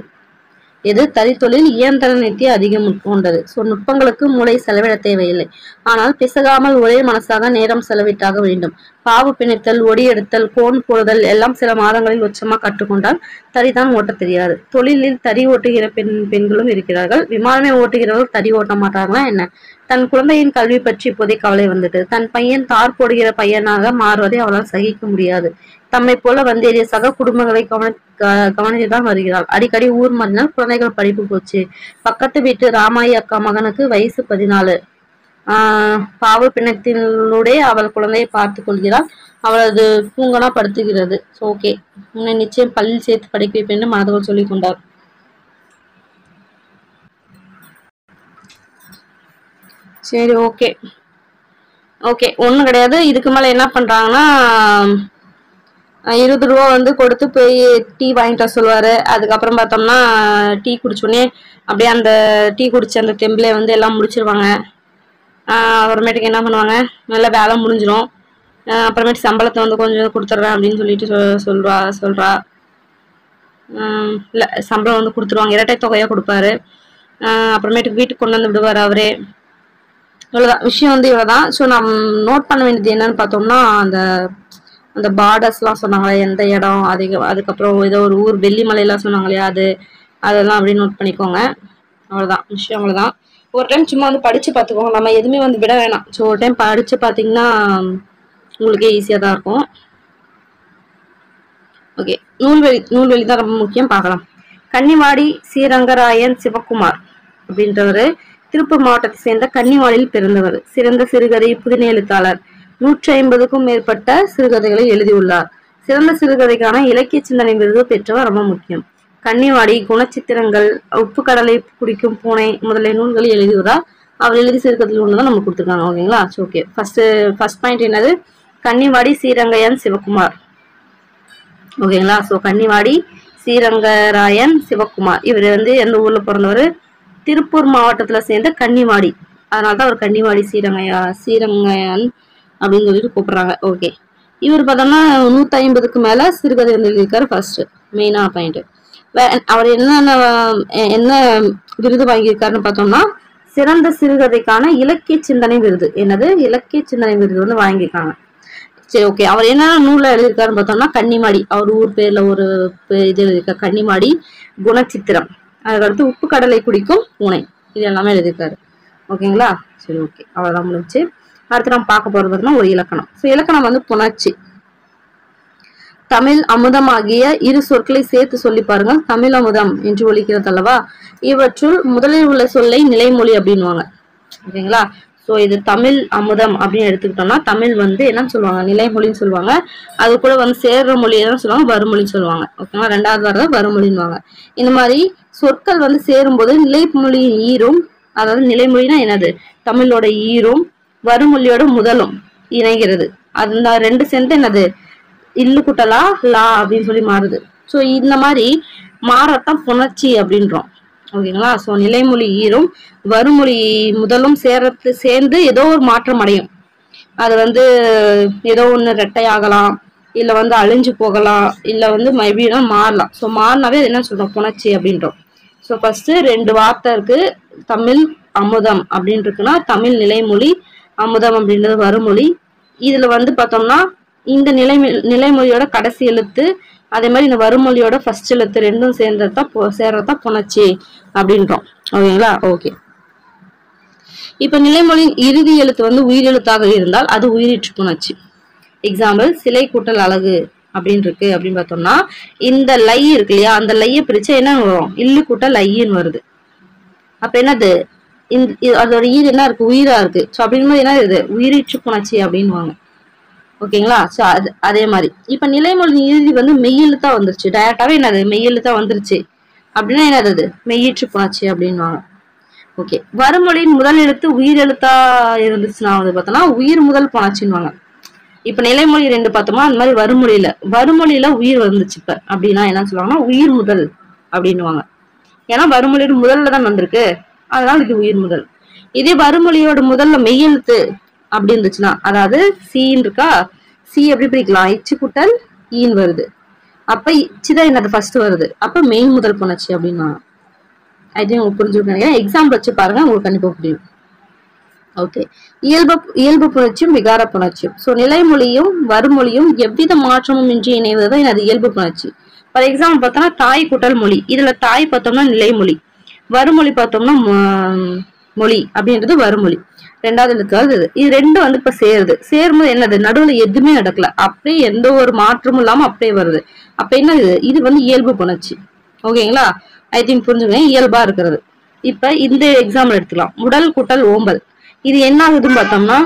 எது? தறி தொழில் இயந்திர நேர்த்தி அதிகம் கொண்டது. ஸோ நுட்பங்களுக்கு மூளை செலவிட தேவையில்லை. ஆனால் பிசகாமல் ஒரே மனசாக நேரம் செலவிட்டாக வேண்டும். பாவு பிணைத்தல், ஒடி எடுத்தல், கோன் போடுதல் எல்லாம் சில மாதங்களில் ஒச்சமா கற்றுக்கொண்டால் தறிதான் ஓட்ட தெரியாது. தொழிலில் தறி ஓட்டுகிற பெண்களும் இருக்கிறார்கள். விமானமே ஓட்டுகிறவர்கள் தறி ஓட்ட மாட்டாங்களா என்ன? தன் குழந்தையின் கல்வி பற்றி இப்போதே கவலை வந்துட்டு தன் பையன் தார் போடுகிற பையனாக மாறுவதை அவளால் சகிக்க முடியாது. தம்மை போல வந்தேறிய சக குடும்பங்களை கவனித்துதான் வருகிறாள். அடிக்கடி ஊர் மாறினால் குழந்தைகள் படிப்பு போச்சு. பக்கத்து வீட்டு ராமாயி அக்கா மகனுக்கு வயசு 14. பாவு பிணத்தினுடைய அவள் குழந்தையை பார்த்து கொள்கிறாள். அவளது தூங்கனா படுத்துகிறது. ஓகே, உன்னை நிச்சயம் பள்ளியில் சேர்த்து படிக்க வைப்பேன் மனதுக்குள் சொல்லிக் கொண்டார். சரி, ஓகே ஓகே ஒன்றும் கிடையாது. இதுக்கு மேலே என்ன பண்ணுறாங்கன்னா 20 ரூபா கொடுத்து போய் டீ வாங்கிட்டு வர சொல்லுவார். அதுக்கப்புறம் பார்த்தோம்னா டீ குடிச்சோடனே அப்படியே அந்த டீ குடிச்ச அந்த தெம்பிலே எல்லாம் முடிச்சிருவாங்க. அப்புறமேட்டுக்கு என்ன பண்ணுவாங்க, நல்லா வேலை முடிஞ்சிடும். அப்புறமேட்டு சம்பளத்தை கொஞ்சம் கொடுத்துட்றேன் அப்படின்னு சொல்லிட்டு சொல்கிறா. இல்லை, சம்பளம் கொடுத்துருவாங்க, இரட்டை தொகையாக கொடுப்பாரு. அப்புறமேட்டுக்கு வீட்டுக்கு கொண்டு வந்து விடுவார் அவரே. இவ்வளோதான் விஷயம், இவ்வளோதான். ஸோ நம்ம நோட் பண்ண வேண்டியது என்னன்னு பார்த்தோம்னா அந்த பார்டர்ஸ்லாம் சொன்னாங்களே எந்த இடம், அதுக்கப்புறம் ஏதோ ஒரு ஊர் வெள்ளிமலையெல்லாம் சொன்னாங்க இல்லையா, அதெல்லாம் அப்படியே நோட் பண்ணிக்கோங்க. அவ்வளோதான் விஷயம், அவ்வளோதான். ஒரு டைம் சும்மா படித்து பார்த்துக்கோங்க. நம்ம எதுவுமே விட வேணாம். ஸோ ஒரு டைம் படித்து பார்த்தீங்கன்னா உங்களுக்கே ஈஸியாக தான் இருக்கும். ஓகே, நூல்வெளி தான் ரொம்ப முக்கியம், பார்க்கலாம். கன்னிவாடி ஸ்ரீரங்கராயன் சிவகுமார் அப்படின்றவர் திருப்பூர் மாவட்டத்தை சேர்ந்த கன்னிவாடியில் பிறந்தவர். சிறந்த சிறுகதை, புதின எழுத்தாளர். 150க்கும் மேற்பட்ட சிறுகதைகளை எழுதியுள்ளார். சிறந்த சிறுகதைக்கான இலக்கிய சிந்தனை விருது பெற்றவர் ரொம்ப முக்கியம். கன்னிவாடி, குணச்சித்திரங்கள், உப்பு கடலை குடிக்கும் பூனை முதலிய நூல்களை எழுதியுள்ளார். அவர் எழுதி சிறுகதையில் ஒன்றுதான் நம்ம கொடுத்துருக்காங்க. ஓகேங்களா? ஓகே, ஃபர்ஸ்ட் பாயிண்ட் என்னது? கன்னிவாடி ஸ்ரீரங்கையன் சிவகுமார். ஓகேங்களா? ஸோ கன்னிவாடி ஸ்ரீரங்கராயன் சிவகுமார். இவர் எந்த ஊர்ல பிறந்தவர்? திருப்பூர் மாவட்டத்துல சேர்ந்த கன்னிவாடி. அதனால்தான் அவர் கன்னிவாடி ஸ்ரீரங்கையன் அப்படின்னு சொல்லிட்டு கூப்பிடுறாங்க. ஓகே, இவர் பார்த்தோம்னா 150க்கு மேல சிறுகதை எழுதியிருக்காரு. ஃபர்ஸ்ட் மெயினான பாயிண்ட். அவர் என்ன விருது வாங்கியிருக்காருன்னு பார்த்தோம்னா சிறந்த சிறுகதைக்கான இலக்கிய சிந்தனை விருது. என்னது? இலக்கிய சிந்தனை விருது வாங்கியிருக்காங்க. சரி, ஓகே. அவர் என்னென்ன நூலில் எழுதியிருக்காருன்னு பார்த்தோம்னா கன்னிமாடி, அவர் ஊர் பேர்ல ஒரு இது எழுதியிருக்காரு, கன்னிமாடி, குணச்சித்திரம், அதுக்கடுத்து உப்பு கடலை குடிக்கும் பூனை, இது எல்லாமே எழுதியிருக்காரு. ஓகேங்களா? சரி, ஓகே, அவ்வளோதான் முடிச்சு. அடுத்து நம்ம பார்க்க போறது பார்த்தோம்னா ஒரு இலக்கணம். ஸோ இலக்கணம் புணர்ச்சி. தமிழ் அமுதமாகிய இரு சொற்களை சேர்த்து சொல்லி பாருங்க. தமிழ் அமுதம் என்று ஒலிக்கிறது அல்லவா? இவற்றுள் முதலில் உள்ள சொல்லை நிலைமொழி அப்படின்வாங்க. ஓகேங்களா? ஸோ இது தமிழ் அமுதம் அப்படின்னு எடுத்துக்கிட்டோம்னா தமிழ் வந்து என்னன்னு சொல்லுவாங்க, நிலைமொழின்னு சொல்லுவாங்க. அது கூட வந்து சேர்ற மொழி என்ன சொல்லுவாங்க, வருமொழின்னு சொல்லுவாங்க. ஓகேவா, ரெண்டாவது வரத வருமொழின்னுவாங்க. இந்த மாதிரி சொற்கள் வந்து சேரும்போது நிலைமொழியின் ஈரும், அதாவது நிலைமொழினா என்னது, தமிழோட ஈரும் வருமொழியோட முதலும் இணைகிறது. அந்த ரெண்டு சேர்ந்து என்னது, இல்லு குட்டலா லா அப்படின்னு சொல்லி மாறுது. ஸோ இந்த மாதிரி மாறத்தான் புணர்ச்சி அப்படின்றோம். ஓகேங்களா. ஸோ நிலைமொழி ஈரும் வருமொழி முதலும் சேர்ந்து ஏதோ ஒரு மாற்றம் அடையும். அது வந்து ஏதோ ஒன்று ரெட்டை ஆகலாம், இல்லை வந்து அழிஞ்சு போகலாம், இல்லை வந்து எப்படின்னா மாறலாம். ஸோ மாறினாவே என்ன சொல்றோம், புணர்ச்சி அப்படின்றோம். ஸோ ஃபர்ஸ்ட் ரெண்டு வார்த்தை இருக்கு, தமிழ் அமுதம் அப்படின்னு இருக்குன்னா தமிழ் நிலைமொழி, அமுதம் அப்படின்றது வருமொழி. இதுல வந்து பார்த்தோம்னா இந்த நிலைமொழியோட கடைசி எழுத்து, அதே மாதிரி இந்த வருமொழியோட ஃபர்ஸ்ட் எழுத்து ரெண்டும் சேர்றதான் புணர்ச்சி அப்படின்றோம். ஓகேங்களா. ஓகே, இப்ப நிலைமொழியின் இறுதி எழுத்து வந்து உயிரெழுத்தாக இருந்தால் அது உயிரீற்று புணர்ச்சி. எக்ஸாம்பிள், சிலை கூட்டல் அழகு அப்படின்னு இருக்கு அப்படின்னு பார்த்தோம்னா இந்த லை இருக்கு இல்லையா, அந்த லையை பிரிச்சா என்ன வரும், இல்லு கூட்டல் ஐன்னு வருது. அப்ப என்னது, அதோட ஈர் என்ன இருக்கு, உயிரா இருக்கு. ஸோ அப்படின்போது என்ன இது, உயிரீற்று புணர்ச்சி அப்படின்வாங்க. ஓகேங்களா. ஸோ அதே மாதிரி இப்ப நிலைமொழி இறுதி வந்து மெய்யெழுத்தா வந்துருச்சு, டைரக்டாவே என்னது மெய்யெழுத்தா வந்துருச்சு அப்படின்னா என்னது, அது மெய்யீற்று புணர்ச்சி அப்படின்வாங்க. ஓகே, வருமொழியின் முதல் எழுத்து உயிர் எழுத்தா இருந்துச்சுன்னா வந்து பார்த்தோம்னா உயிர் முதல் புணர்ச்சின்வாங்க. இப்ப நிலைமொழி ரெண்டு பார்த்தோமா, அந்த மாதிரி வருமொழியில உயிர் வந்துச்சு இப்ப அப்படின்னா என்ன சொல்லுவாங்கன்னா உயிர் முதல் அப்படின்வாங்க. ஏன்னா வருமொழியோட முதல்ல தான் வந்திருக்கு, அதனால இது உயிர் முதல். இதே வருமொழியோட முதல்ல மெய்யெழுத்து அப்படி இருந்துச்சுன்னா, அதாவது சீன் இருக்கா, சி எப்படி பிரிக்கலாம், இச்சு கூட்டல் ஈன் வருது, அப்ப இச்சுதான் என்னது ஃபர்ஸ்ட் வருது, அப்ப மெய் முதல் புணர்ச்சி அப்படின்னா. ஐ திங்க் உங்களுக்கு புரிஞ்சுக்கணும். எக்ஸாம்பிள் வச்சு பாருங்க, உங்களுக்கு கண்டிப்பா புரியும். ஓகே, இயல்பு புணர்ச்சியும் விகார புணர்ச்சியும். ஸோ நிலைமொழியும் வருமொழியும் எவ்வித மாற்றமும் இன்றி இணைவதுதான் எனது இயல்பு புணர்ச்சி. ஃபார் எக்ஸாம்பிள் பார்த்தோம்னா தாய் கூட்டல் மொழி, இதுல தாய் பார்த்தோம்னா நிலைமொழி, வருமொழி பார்த்தோம்னா மொழி அப்படின்றது வருமொழி, ரெண்டாவது எழுத்தாவது இது ரெண்டும் வந்து இப்ப சேரும்போது என்னது, நடுவுல எதுவுமே நடக்கல, அப்படியே எந்த ஒரு மாற்றமும் இல்லாம அப்படியே வருது. அப்ப என்னது, இது வந்து இயல்பு புணர்ச்சி. ஓகேங்களா. ஐ திங்க் புரிஞ்சுக்கேன், இயல்பா இருக்கிறது. இப்ப இந்த எக்ஸாம்பிள் எடுத்துக்கலாம், உடல் கூட்டல் ஓம்பல். இது என்ன ஆகுதுன்னு பார்த்தோம்னா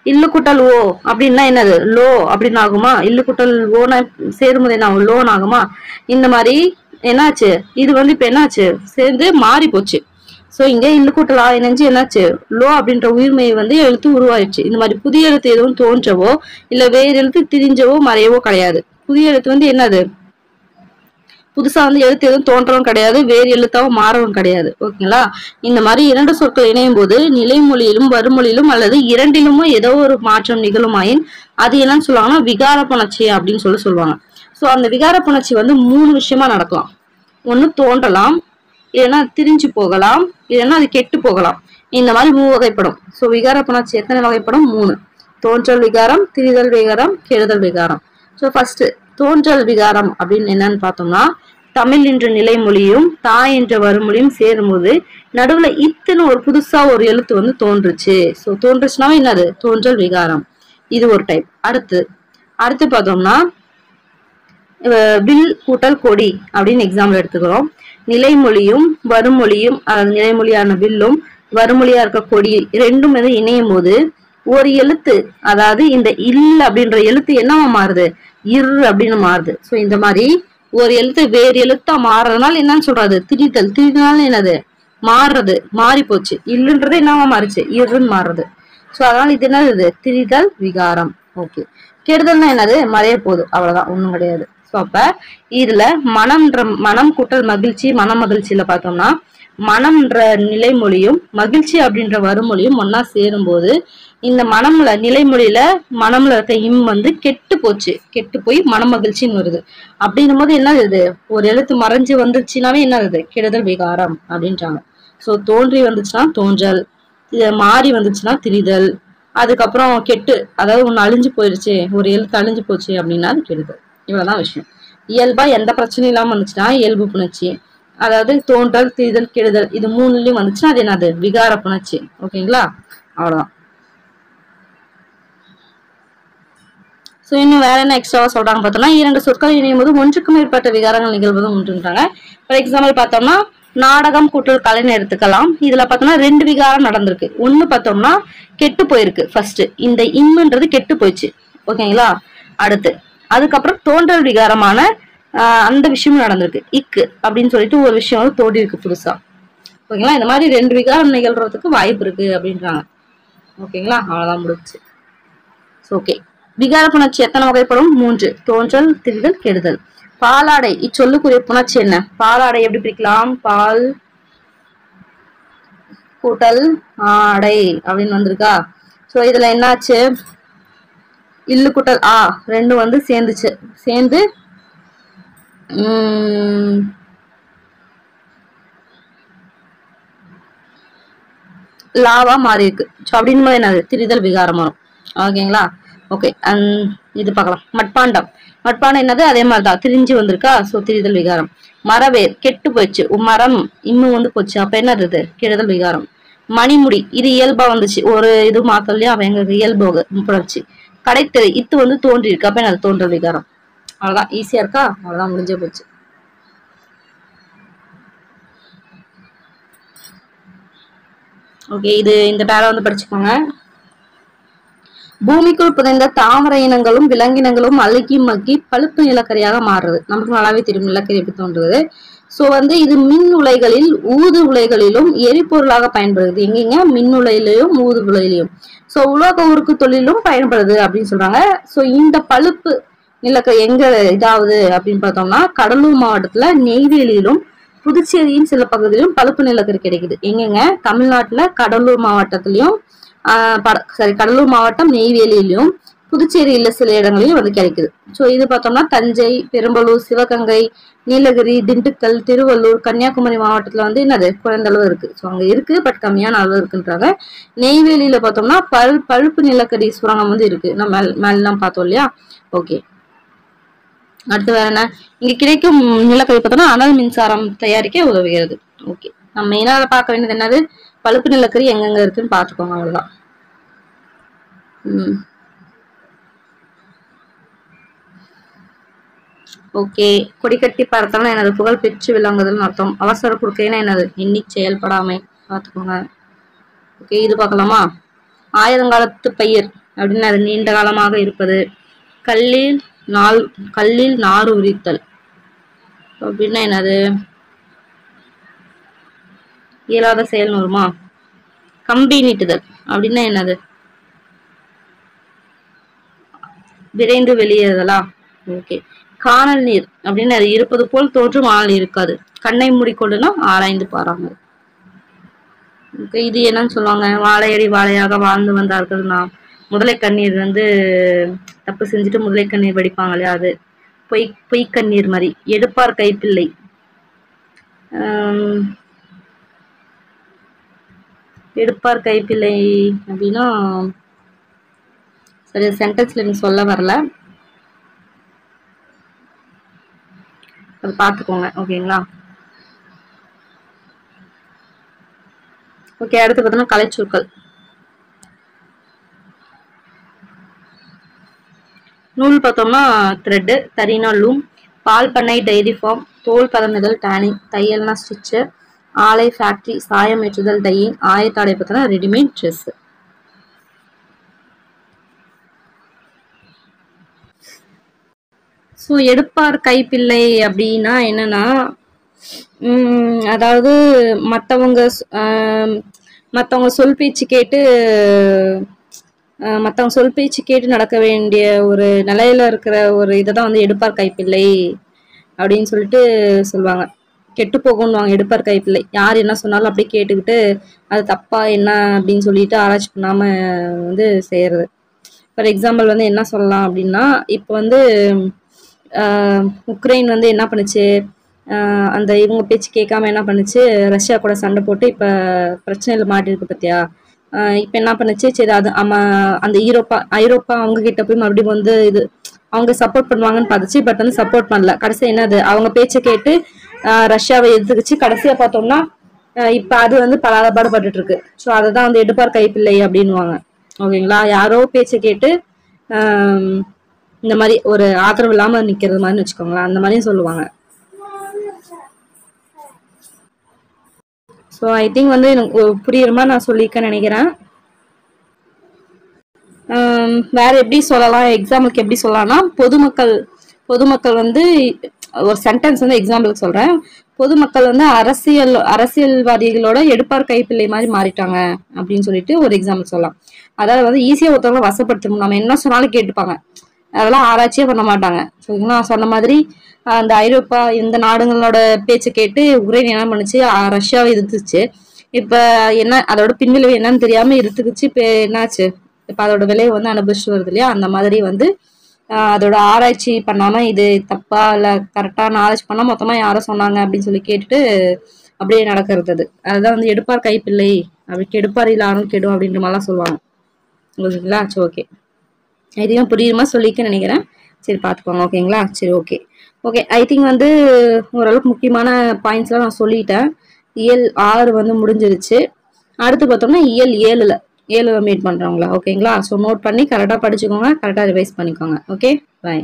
இல்லு கூட்டல் ஓ அப்படின்னா என்னது, லோ அப்படின்னு ஆகுமா, இல்லு கூட்டல் ஓனா சேரும்போது என்ன ஆகும், லோன் ஆகுமா. இந்த மாதிரி என்னாச்சு, இது வந்து இப்ப என்னாச்சு, சேர்ந்து மாறி போச்சு. சோ இங்க இல்லு கூட்டல் ஆ இணைஞ்சு என்னாச்சு, லோ அப்படின்ற உயிர்மையை வந்து எழுத்து உருவாயிடுச்சு. இந்த மாதிரி புதிய எழுத்து எதுவும் தோன்றவோ இல்ல வேறு எழுத்து திரிஞ்சவோ மறையவோ கிடையாது. புதிய எழுத்து வந்து என்னது, புதுசா வந்து எழுத்து எதுவும் தோன்றவும் கிடையாது, வேறு எழுத்தாவும் மாறவும் கிடையாது. ஓகேங்களா. இந்த மாதிரி இரண்டு சொற்கள் இணையும் போது நிலைமொழியிலும் வருமொழியிலும் அல்லது இரண்டிலுமோ ஏதோ ஒரு மாற்றம் நிகழுமாயின் அது என்னன்னு சொல்லுவாங்கன்னா விகார புணர்ச்சி அப்படின்னு சொல்லுவாங்க. சோ அந்த விகார புணர்ச்சி வந்து மூணு விஷயமா நடக்கலாம். ஒண்ணு தோன்றலாம், இல்லைன்னா திரிஞ்சு போகலாம், இல்லைன்னா அது கெட்டு போகலாம். இந்த மாதிரி மூணு வகைப்படும். சோ விகார புணர்ச்சி எத்தனை வகைப்படும், மூணு. தோன்றல் விகாரம், திரிதல் விகாரம், கெடுதல் விகாரம். சோ ஃபர்ஸ்ட் தோன்றல் விகாரம் அப்படின்னு என்னன்னு பார்த்தோம்னா தமிழ் என்ற நிலைமொழியும் தாய் என்ற வருமொழியும் சேரும்போது நடுவுல இத்தனை ஒரு புதுசா ஒரு எழுத்து வந்து தோன்றுச்சு. சோ தோன்றுச்சுன்னா என்னது, தோன்றல் விகாரம். இது ஒரு டைப். அடுத்து பார்த்தோம்னா வில் கூட்டல் கொடி அப்படின்னு எக்ஸாம்பிள் எடுத்துக்கிறோம். நிலைமொழியும் வருமொழியும், அதாவது நிலைமொழியான வில்லும் வருமொழியா இருக்க கொடி ரெண்டும் வந்து இணையும் போது ஒரு எழுத்து, அதாவது இந்த இல் அப்படின்ற எழுத்து என்னவா மாறுது, இர் அப்படின்னு மாறுது. சோ இந்த மாதிரி ஒரு எழுத்து வேறு எழுத்தா மாறுறதுனால என்னன்னு சொல்றது, திரிதல் என்னது, மாறுறது, மாறி போச்சு. இல்லுன்றது என்னவா மாறுச்சு, இருன்னு மாறுறது. சோ அதனால இது என்னது, திரிதல் விகாரம். ஓகே, கெடுதல்னா என்னது, மறைய போகுது, அவ்வளவுதான், ஒண்ணும் கிடையாது. சோ அப்ப இதுல மனம் கூட்டல் மகிழ்ச்சி, மகிழ்ச்சியில பார்த்தோம்னா மனம்ன்ற நிலைமொழியும் மகிழ்ச்சி அப்படின்ற வருமொழியும் ஒன்னா சேரும் போது இந்த நிலைமொழியில மனம்ல இருக்க இம் வந்து கெட்டு போய் மகிழ்ச்சின்னு வருது. அப்படின்னும் போது என்ன இது, ஒரு எழுத்து மறைஞ்சு வந்துருச்சுனாவே என்ன, கெடுதல் விகாரம் அப்படின்றாங்க. சோ தோன்றி வந்துச்சுன்னா தோன்றல், மாறி வந்துச்சுன்னா திரிதல், அதுக்கப்புறம் கெட்டு, அதாவது ஒண்ணு அழிஞ்சு போயிடுச்சு, ஒரு எழுத்து அழிஞ்சு போச்சு அப்படின்னா அது கெடுதல். இவ்வளவுதான் விஷயம். இயல்பா எந்த பிரச்சனையும் இல்லாம வந்துச்சுன்னா இயல்பு புணர்ச்சி, அதாவது தோன்றல், திரிதல், கெடுதல், இது மூணுலயும் வந்துச்சுன்னா அது என்னது, விகார புணர்ச்சி. ஓகேங்களா. அவ்வளவுதான். ஸோ இன்னும் வேற என்ன எக்ஸ்ட்ராவா சொல்றாங்க பார்த்தோம்னா, 2 சொற்கள் இணையும் போது ஒன்றுக்கு மேற்பட்ட விகாரங்கள் நிகழ்வதும் உண்டுன்றாங்க. ஃபார் எக்ஸாம்பிள் பார்த்தோம்னா நாடகம் கூட்டல் கலைன்னு எடுத்துக்கலாம். இதுல பார்த்தோம்னா 2 விகாரம் நடந்திருக்கு. ஒண்ணு பார்த்தோம்னா கெட்டு போயிருக்கு. ஃபர்ஸ்ட் இந்த இம்முன்றது கெட்டு போயிடுச்சு. ஓகேங்களா? அடுத்து அதுக்கப்புறம் தோன்றல் விகாரமான அந்த விஷயமும் நடந்திருக்கு. இக்கு அப்படின்னு சொல்லிட்டு ஒரு விஷயம் வந்து தோன்றி இருக்கு புதுசா. ஓகேங்களா? இந்த மாதிரி 2 விகாரம் நிகழ்றதுக்கு வாய்ப்பு இருக்கு அப்படின்றாங்க. ஓகேங்களா? அவ்வளவுதான் முடிச்சு. ஓகே. விகார புணர்ச்சி எத்தனை வகைப்படும்? 3. தோன்றல், திரிதல், கெடுதல். பாலாடை இச்சொல்லுக்குரிய புணர்ச்சி என்ன? பாலாடை எப்படி பிரிக்கலாம்? பால் கூட்டல் ஆடை அப்படின்னு வந்திருக்கா? சோ இதுல என்னாச்சு? இல்லு கூட்டல் ஆ ரெண்டும் வந்து சேர்ந்துச்சு. சேர்ந்து லாவா மாறி இருக்கு. ஸோ அப்படின்னு போது என்னது? திரிதல் விகாரம் வரும். ஓகேங்களா? ஓகே. இது பார்க்கலாம். மட்பாண்டம். மட்பாண்டம் என்னது? அதே மாதிரிதான் திரிஞ்சு வந்திருக்கா? ஸோ திரிதல் விகாரம். மரவேர் கெட்டு போயிடுச்சு. மரம் இன்னும் வந்து போச்சு. அப்ப என்னது? இது கெடுதல் விகாரம். மணிமுடி இது இயல்பா வந்துச்சு. ஒரு இது மாத்தலையா அவ எங்களுக்கு இயல்பு புணர்ச்சி. கடைத்தெரு இத்து வந்து தோன்றி இருக்கு. அப்ப என்னது? தோன்றல் விகாரம். அவ்வளவுதான். ஈஸியா இருக்கா? அவ்வளவுதான், முடிஞ்சே போச்சு. ஓகே. இது இந்த பேரா வந்து படிச்சுக்கோங்க. பூமிக்குள் புதைந்த தாவர இனங்களும் விலங்கினங்களும் அழுகி மக்கி பழுப்பு நிலக்கரியாக மாறுறது. நமக்கு நல்லாவே தெரியும் நிலக்கரி எப்படி தோன்றுவது. சோ வந்து இது மின் உலைகளில் ஊது உலைகளிலும் எரிபொருளாக பயன்படுது. எங்கெங்க? மின் உலையிலையும் ஊது உலையிலையும். சோ உலோக உருக்கு தொழிலும் பயன்படுது அப்படின்னு சொல்றாங்க. சோ இந்த பழுப்பு நிலக்கரி எங்க இதாவது அப்படின்னு பார்த்தோம்னா கடலூர் மாவட்டத்துல நெய்வேலியிலும் புதுச்சேரியின் சில பகுதியிலும் பழுப்பு நிலக்கரி கிடைக்குது. எங்கெங்க? தமிழ்நாட்டுல கடலூர் மாவட்டத்திலயும் கடலூர் மாவட்டம் நெய்வேலியிலும் புதுச்சேரியில சில இடங்களிலும் வந்து கிடைக்குது. சோ இது பார்த்தோம்னா தஞ்சை, பெரம்பலூர், சிவகங்கை, நீலகிரி, திண்டுக்கல், திருவள்ளூர், கன்னியாகுமரி மாவட்டத்துல வந்து என்னது? குறைந்த அளவு இருக்கு. சோ அங்க இருக்கு, பட் கம்மியான அளவு இருக்குன்றாங்க. நெய்வேலியில பார்த்தோம்னா பழுப்பு நிலக்கரி சுரங்கம் வந்து இருக்கு. நம்ம மேலாம் பார்த்தோம் இல்லையா? ஓகே. அடுத்து வேற என்ன? இங்க கிடைக்கும் நிலக்கரி பார்த்தோம்னா அனல் மின்சாரம் தயாரிக்க உதவுகிறது. ஓகே. நம்ம மெயினா பார்க்க வேண்டியது என்னது? பழுப்பு நிலக்கரி எங்கெங்க இருக்குன்னு பாத்துக்கோங்க. அவ்வளவுதான். ஓகே. கொடிக்கட்டி பறத்தல்னா என்னது? புகழ் பெற்று விளங்குதல் அர்த்தம். அவசர குறுக்கைனா என்னது? எண்ணி செயல்படாமை. பாத்துக்கோங்க. ஓகே. இது பார்க்கலாமா? ஆயிரங்காலத்து பயிர் அப்படின்னு அது நீண்ட காலமாக இருப்பது. கல்லில் நாறு உரித்தல் அப்படின்னா என்னது? இயலாத செயல் வருமா? கம்பி நீட்டுதல் அப்படின்னா என்னது? விரைந்து வெளியேறுதலா? ஓகே. காணல் நீர் அப்படின்னு அது இருப்பது போல் தோற்றும் ஆனால் இருக்காது. கண்ணை மூடிக்கொண்டுனா ஆராய்ந்து பாராமல். ஓகே. இது என்னன்னு சொல்லுவாங்க? வாழையடி வாழையாக வாழ்ந்து வந்தார்கள்னா முதலை கண்ணீர் வந்து தப்பு செஞ்சுட்டு முதலை கண்ணீர் வடிப்பாங்க இல்லையா? அது பொய் கண்ணீர் மாதிரி. எடுப்பார் கைப்பிள்ளை. எடுப்பார் கைப்பிள்ளை அப்படின்னா சரி சென்டென்ஸ்ல எனக்கு சொல்ல வரல, அது பார்த்துக்கோங்க. ஓகேங்களா? ஓகே. அடுத்து பார்த்தோம்னா கலைச்சொற்கள். நூல் பார்த்தோம்னா த்ரெட், தறினா லூம், பால் பண்ணை டைரி ஃபார்ம், தோல் பதனிதழ் டேனிங், தையல்னா ஸ்டிச்சு, ஆலை ஃபேக்டரி, சாயம் ஏற்றுதல் டையிங், ஆயத்தாடை பார்த்தோம்னா ரெடிமேட் ட்ரெஸ். ஸோ எடுப்பார் கைப்பிள்ளை அப்படின்னா என்னன்னா அதாவது மற்றவங்க சொல் பேச்சு கேட்டு நடக்க வேண்டிய ஒரு நிலையில இருக்கிற ஒரு இதை தான் வந்து எடுப்பார் கைப்பிள்ளை அப்படின்னு சொல்லிட்டு சொல்லுவாங்க. கெட்டு போகும்னுவாங்க எடுப்பார் கைப்பிள்ளை. யார் என்ன சொன்னாலும் அப்படியே கேட்டுக்கிட்டு அது தப்பா என்ன அப்படின்னு சொல்லிட்டு ஆராய்ச்சி பண்ணாம வந்து செய்யறது. ஃபார் எக்ஸாம்பிள் வந்து என்ன சொல்லலாம் அப்படின்னா, இப்போ வந்து உக்ரைன் வந்து என்ன பண்ணுச்சு? அந்த இவங்க பேச்சு கேட்காம என்ன பண்ணுச்சு? ரஷ்யா கூட சண்டை போட்டு இப்போ பிரச்சனையில் மாட்டிருக்கு பார்த்தியா? இப்போ என்ன பண்ணுச்சு? சரி அது அந்த ஐரோப்பா அவங்க கிட்ட போய் மறுபடியும் வந்து இது அவங்க சப்போர்ட் பண்ணுவாங்கன்னு பார்த்துச்சு. பட் வந்து சப்போர்ட் பண்ணல. கடைசி என்னது? அவங்க பேச்சை கேட்டு ரஷ்யாவை எதிர்த்துக்குச்சு. கடைசியா பார்த்தோம்னா இப்போ அது வந்து பாடுபட்டு இருக்கு. ஸோ அதை தான் வந்து எடுப்பார் கைப்பிள்ளை அப்படின்னுவாங்க. ஓகேங்களா? யாரோ பேச்சை கேட்டு இந்த மாதிரி ஒரு ஆதரவு இல்லாமல் நிற்கிறது மாதிரின்னு வச்சுக்கோங்களேன், அந்த மாதிரியும் சொல்லுவாங்க. ஸோ ஐ திங்க் வந்து எனக்கு புரியுற மாதிரி நான் சொல்லியிருக்கேன்னு நினைக்கிறேன். வேற எப்படி சொல்லலாம், எக்ஸாம்பிளுக்கு எப்படி சொல்லலாம்னா, பொதுமக்கள் வந்து ஒரு சென்டென்ஸ் வந்து எக்ஸாம்பிளுக்கு சொல்றேன். பொதுமக்கள் வந்து அரசியல்வாதிகளோட எடுப்பார் கைப்பிள்ளை மாதிரி மாறிட்டாங்க அப்படின்னு சொல்லிட்டு ஒரு எக்ஸாம்பிள் சொல்லலாம். அதாவது வந்து ஈஸியா ஒருத்தவங்களை வசப்படுத்தணும், நம்ம என்ன சொன்னாலும் கேட்டுப்பாங்க, அதெல்லாம் ஆராய்ச்சியே பண்ண மாட்டாங்க. சரிங்களா? சொன்ன மாதிரி அந்த ஐரோப்பா இந்த நாடுகளோட பேச்சை கேட்டு உக்ரைன் என்ன பண்ணுச்சு, ரஷ்யாவை எதிர்த்துச்சு. இப்ப என்ன அதோட பின்விளைவு என்னன்னு தெரியாம இருந்துக்குச்சு. இப்ப என்னாச்சு, இப்ப அதோட விளைவு வந்து அனுபவிச்சுட்டு வருது இல்லையா? அந்த மாதிரி வந்து அதோட ஆராய்ச்சி பண்ணாம இது தப்பா இல்ல கரெக்டா நாலேஜ் பண்ணா மொத்தமா யாரோ சொன்னாங்க அப்படின்னு சொல்லி கேட்டுட்டு அப்படியே நடக்கிறது. அதுதான் வந்து எடுப்பார் கைப்பிள்ளை, அப்படி கெடுப்பார் இல்லாரும் கெடும் அப்படின்ற மாதிரிலாம் சொல்லுவாங்க. ஓகேங்களா? சரி, ஓகே. இதையும் புரியுமா சொல்லிக்க நினைக்கிறேன். சரி, பார்த்துக்கோங்க. ஓகேங்களா? சரி, ஓகே. ஓகே, ஐ திங்க் வந்து ஓரளவுக்கு முக்கியமான பாயிண்ட்ஸ்லாம் நான் சொல்லிட்டேன். இயல் 6 வந்து முடிஞ்சிருச்சு. அடுத்து பார்த்தோம்னா இயல் 7ல மீட் பண்றவங்களா. ஓகேங்களா? ஸோ நோட் பண்ணி கரெக்டாக படிச்சுக்கோங்க, கரெக்டாக ரிவைஸ் பண்ணிக்கோங்க. ஓகே, பாய்.